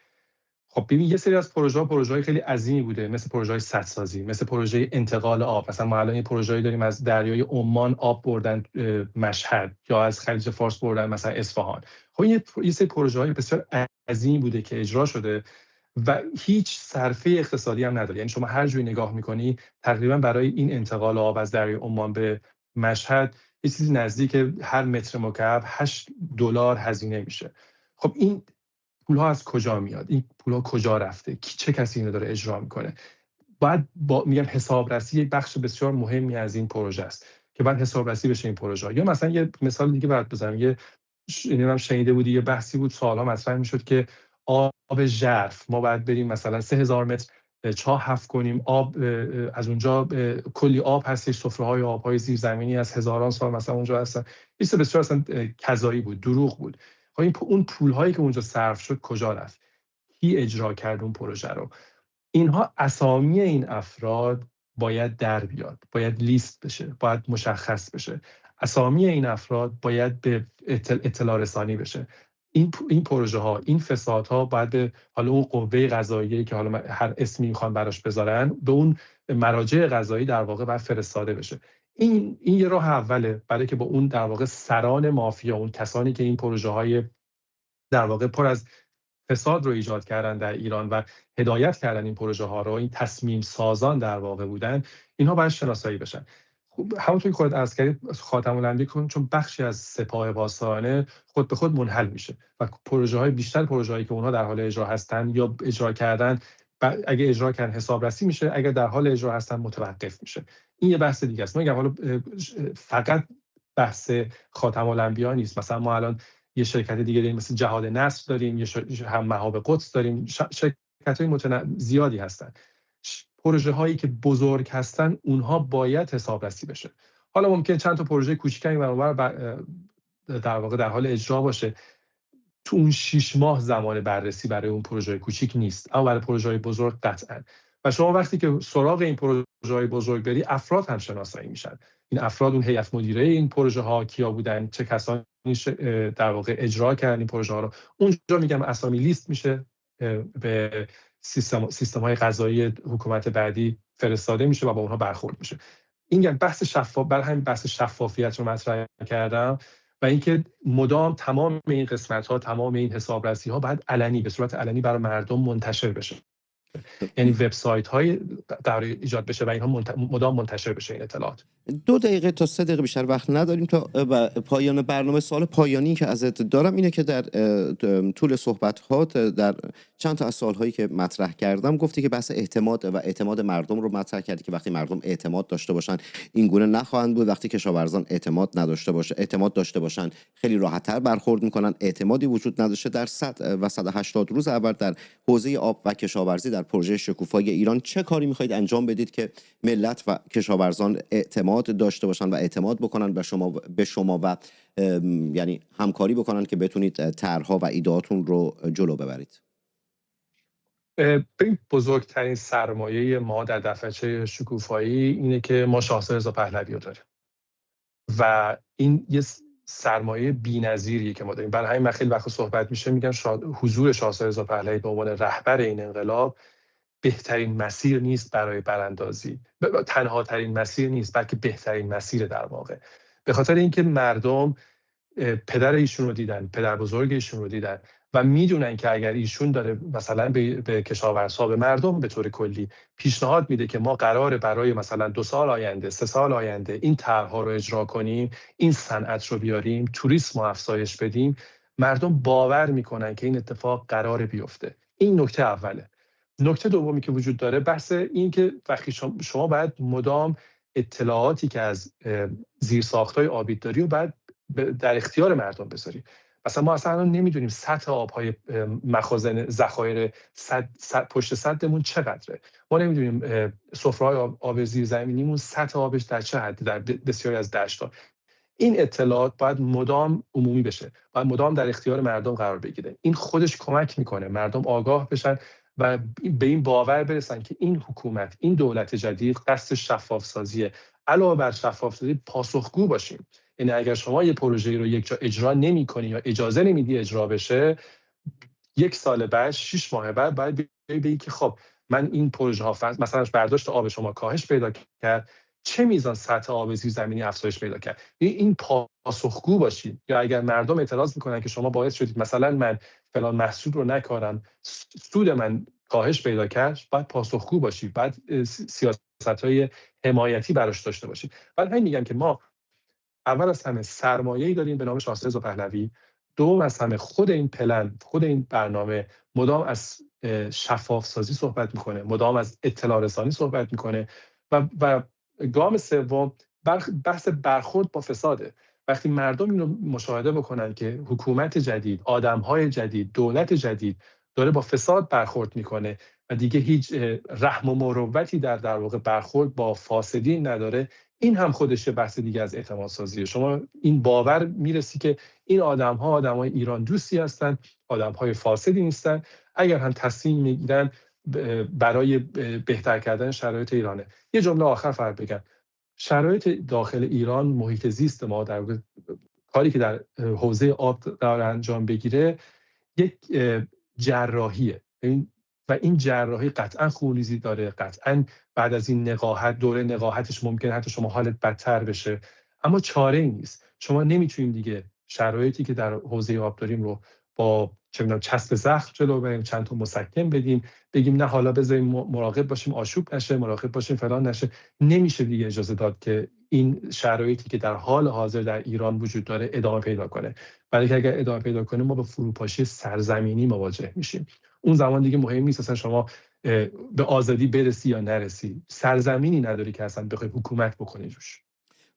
خب ببین، یه سری از پروژه‌های خیلی عظیمی بوده، مثل پروژه‌های سدسازی، مثل پروژه انتقال آب. مثلا ما الان یه پروژه‌ای داریم از دریای عمان آب بردن مشهد، یا از خلیج فارس بردن مثلا اصفهان. خب یه سری پروژه‌های بسیار عظیمی بوده که اجرا شده و هیچ صرفه اقتصادی هم نداره. یعنی شما هر جوری نگاه می‌کنی تقریبا برای این انتقال آب از دریای عمان به مشهد یه چیزی نزدیک هر متر مکعب $8 هزینه میشه. خب این پول‌ها از کجا میاد؟ این پول‌ها کجا رفته؟ چه کسی اینو داره اجرا میکنه؟ باید میگم حسابرسی یک بخش بسیار مهمی از این پروژه است که باید حسابرسی بشه این پروژه. یا مثلا یه مثال دیگه برات بزنم، اینم شنیده بودی، یه بحثی بود سال‌ها مطرح میشد که آب ژرف ما باید بریم مثلا 3000 متر چاه حفر کنیم، آب از اونجا کلی آب هستش، سفره‌های آب‌های زیرزمینی از هزاران سال مثلا اونجا هستن. این بسیار اصلا کذایی بود، دروغ بود. اون پول‌هایی که اونجا صرف شد کجا رفت؟ کی اجرا کرد اون پروژه رو؟ اینها اسامی این افراد باید در بیاد، باید لیست بشه، باید مشخص بشه. اسامی این افراد باید به اطلاع رسانی بشه. این پروژه ها، این فسادها باید به حالا اون قوه قضاییه که حالا هر اسمی میخوان براش بذارن، به اون مراجع قضایی در واقع باید فرستاده بشه. این یه راه اوله برای که با اون در واقع سران مافیا، اون کسانی که این پروژه های در واقع پر از فساد رو ایجاد کردن در ایران و هدایت کردن این پروژه ها رو، این تصمیم سازان در واقع بودن، اینها باید شناسایی بشن. خب همونطور که خودت عرض کردید، خاتم الانبیاء چون بخشی از سپاه پاسدارانه خود به خود منحل میشه و بیشتر پروژه هایی که اونها در حال اجرا هستن یا اجرا کردن، اگه اجرا کردن حسابرسی میشه، اگر در حال اجرا هستن متوقف میشه. این یه بحث دیگه است. میگم حالا فقط بحث خاتم الانبیاء نیست. مثلا ما الان یه شرکت دیگه داریم مثل جهاد نصر داریم، هم مهاب قدس داریم، شرکت‌های زیادی هستن. پروژه هایی که بزرگ هستن اونها باید حسابرسی بشه. حالا ممکن چند تا پروژه کوچیکی در واقع در حال اجرا باشه، تو اون 6 ماه زمان بررسی برای اون پروژه کوچیک نیست، اما برای پروژه بزرگ قطعا. و شما وقتی که سراغ این پروژه‌های بزرگ بری، افراد هم شناسایی میشن. این افراد، اون هیئت مدیره این پروژه ها کیا بودن، چه کسانی در واقع اجرا کردن این پروژه ها رو، اونجا میگم اسامی لیست میشه، به سیستم های قضایی حکومت بعدی فرستاده میشه و با اونها برخورد میشه. این بحث برای همین بحث شفافیت رو مطرح کردم و اینکه مدام تمام این قسمت ها، تمام این حسابرسی ها باید علنی، به صورت علنی برای مردم منتشر بشه. یعنی وبسایت های در ایجاد بشه و اینها مدام منتشر بشه این اطلاعات. 2 دقیقه تا 3 دقیقه بیشتر وقت نداریم تا پایان برنامه. سوال پایانی که ازت دارم اینه که در طول صحبت‌هات در چند تا از سوال‌هایی که مطرح کردم گفتی که بحث اعتماد و اعتماد مردم رو مطرح کردی که وقتی مردم اعتماد داشته باشن این گونه نخواهند بود، وقتی کشاورزان اعتماد داشته باشن خیلی راحت‌تر برخورد می‌کنن. اعتمادی وجود نداشته. در 100 و 180 روز اول در حوزه آب و کشاورزی در پروژه شکوفایی ایران چه کاری می‌خواید انجام بدید که ملت و کشاورزان اعتماد داشته باشن و اعتماد بکنن به شما و یعنی همکاری بکنن که بتونید طرح‌ها و ایده‌هاتون رو جلو ببرید؟ ببین، بزرگترین سرمایه ما در دفترچه شکوفایی اینه که ما شاهزاده رضا پهلوی رو داریم و این یه سرمایه بی‌نظیریه که ما داریم. برای همین من خیلی وقت صحبت میشه میگن حضور شاهزاده رضا پهلوی به عنوان رهبر این انقلاب بهترین مسیر نیست برای براندازی، تنها ترین مسیر نیست، بلکه بهترین مسیر در واقع. به خاطر اینکه مردم پدر ایشون رو دیدن، پدر بزرگ ایشون رو دیدن و میدونن که اگر ایشون داره مثلا به کشاورزها، به مردم به طور کلی پیشنهاد میده که ما قراره برای مثلا 2 سال آینده، 3 سال آینده این طرح‌ها رو اجرا کنیم، این صنعت رو بیاریم، توریسم رو افزایش بدیم، مردم باور میکنن که این اتفاق قراره بیفته. این نکته اوله. نکته دومی که وجود داره بحث این که وقتی شما باید مدام اطلاعاتی که از زیرساخت‌های آبی داری و باید در اختیار مردم بذاری. مثلا ما اصلا نمیدونیم سطح آب‌های مخازن ذخایر پشت سدمون چقدره. ما نمیدونیم سفره‌های آب زیرزمینیمون سطح آبش در چه حدی در بسیاری از دشت‌ها. این اطلاعات باید مدام عمومی بشه، باید مدام در اختیار مردم قرار بگیره. این خودش کمک میکنه مردم آگاه بشن و به این باور برسن که این حکومت، این دولت جدید قصد شفاف سازیه. علاوه بر شفاف سازی پاسخگو باشیم. یعنی اگر شما یه پروژه‌ای رو یک جا اجرا نمی‌کنی یا اجازه نمیدی اجرا بشه، 1 سال بعد، 6 ماه بعد باید بگی که خب من این پروژه ها مثلا برداشت آب شما کاهش پیدا کرد، چه میزان سطح آب زیرزمینی افزایش پیدا کرد. این پاسخگو باشید. یا اگر مردم اعتراض میکنن که شما باعث شدید مثلا من فلان محصول رو نکارم، سود من کاهش پیدا کرد، باید پاسخگو باشید، باید سیاست‌های حمایتی براش داشته باشید. ولی همین میگم که ما اول از همه سرمایه‌ای داریم به نام شاهزاده رضا پهلوی. دوم از همه خود این پلن، خود این برنامه مدام از شفاف سازی صحبت میکنه، مدام از اطلاع رسانی صحبت میکنه و گام سوم بحث برخورد با فساده. وقتی مردم اینو مشاهده بکنن که حکومت جدید، آدم‌های جدید، دولت جدید داره با فساد برخورد میکنه و دیگه هیچ رحم و مروتی در واقع برخورد با فاسدین نداره، این هم خودش بحث دیگه از اعتماد سازیه. شما این باور میرسی که این آدم‌ها آدم‌های ایران دوستی هستن، آدم‌های فاسدی نیستن. اگر هم تصمیم میگیرن برای بهتر کردن شرایط ایرانه. یه جمله آخر فقط بگم. شرایط داخل ایران، محیط زیست ما، در کاری که در حوزه آب داره انجام بگیره، یک جراحیه. و این جراحی قطعا خونریزی داره، قطعا بعد از این نقاهت، دوره نقاهتش ممکنه حتی شما حالت بدتر بشه، اما چاره ای نیست. شما نمیتونید دیگه شرایطی که در حوزه آب داریم رو با چسب زخم جلو بریم، چند تا مسکن بدیم، بگیم نه حالا بذاریم مراقب باشیم آشوب نشه، مراقب باشیم فلان نشه. نمیشه دیگه اجازه داد که این شرایطی که در حال حاضر در ایران وجود داره ادامه پیدا کنه. بلکه اگر ادامه پیدا کنه ما با فروپاشی سرزمینی مواجه میشیم. اون زمان دیگه مهم نیست اصلا شما به آزادی برسی یا نرسی، سرزمینی نداری که اصلا بخوای حکومت بکنی روش.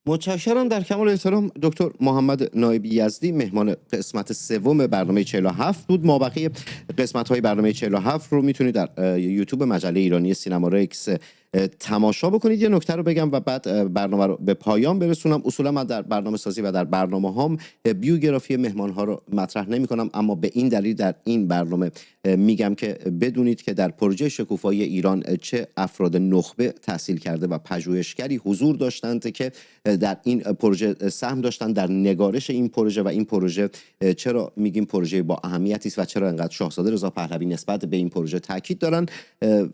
متشکرم. در کمال احترام دکتر محمد نایبی یزدی مهمان قسمت سوم برنامه 47 بود. مابقی قسمت‌های برنامه 47 رو میتونید در یوتیوب مجله ایرانی سینما رکس تماشا بکنید. یه نکته رو بگم و بعد برنامه رو به پایان برسونم. اصولا من در برنامه سازی و در برنامه هام بیوگرافی مهمان ها رو مطرح نمی کنم، اما به این دلیل در این برنامه میگم که بدونید که در پروژه شکوفایی ایران چه افراد نخبه تحصیل کرده و پژوهشگری حضور داشتند که در این پروژه سهم داشتند در نگارش این پروژه و این پروژه چرا میگیم پروژه با اهمیتی است و چرا انقدر شاهزاده رضا پهلوی نسبت به این پروژه تاکید دارن.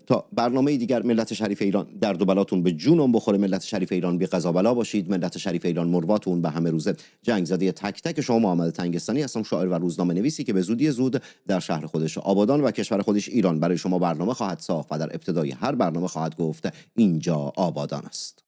تا برنامه دیگر، ملت شریف ایران درد و بلاتون به جونم بخوره، ملت شریف ایران بی قضا بلا باشید، ملت شریف ایران مرواتون به همه روزه جنگ زده. تک تک شما محمد تنگستانی هستم، شاعر و روزنامه نویسی که به زودی زود در شهر خودش آبادان و کشور خودش ایران برای شما برنامه خواهد ساخت و در ابتدای هر برنامه خواهد گفت اینجا آبادان است.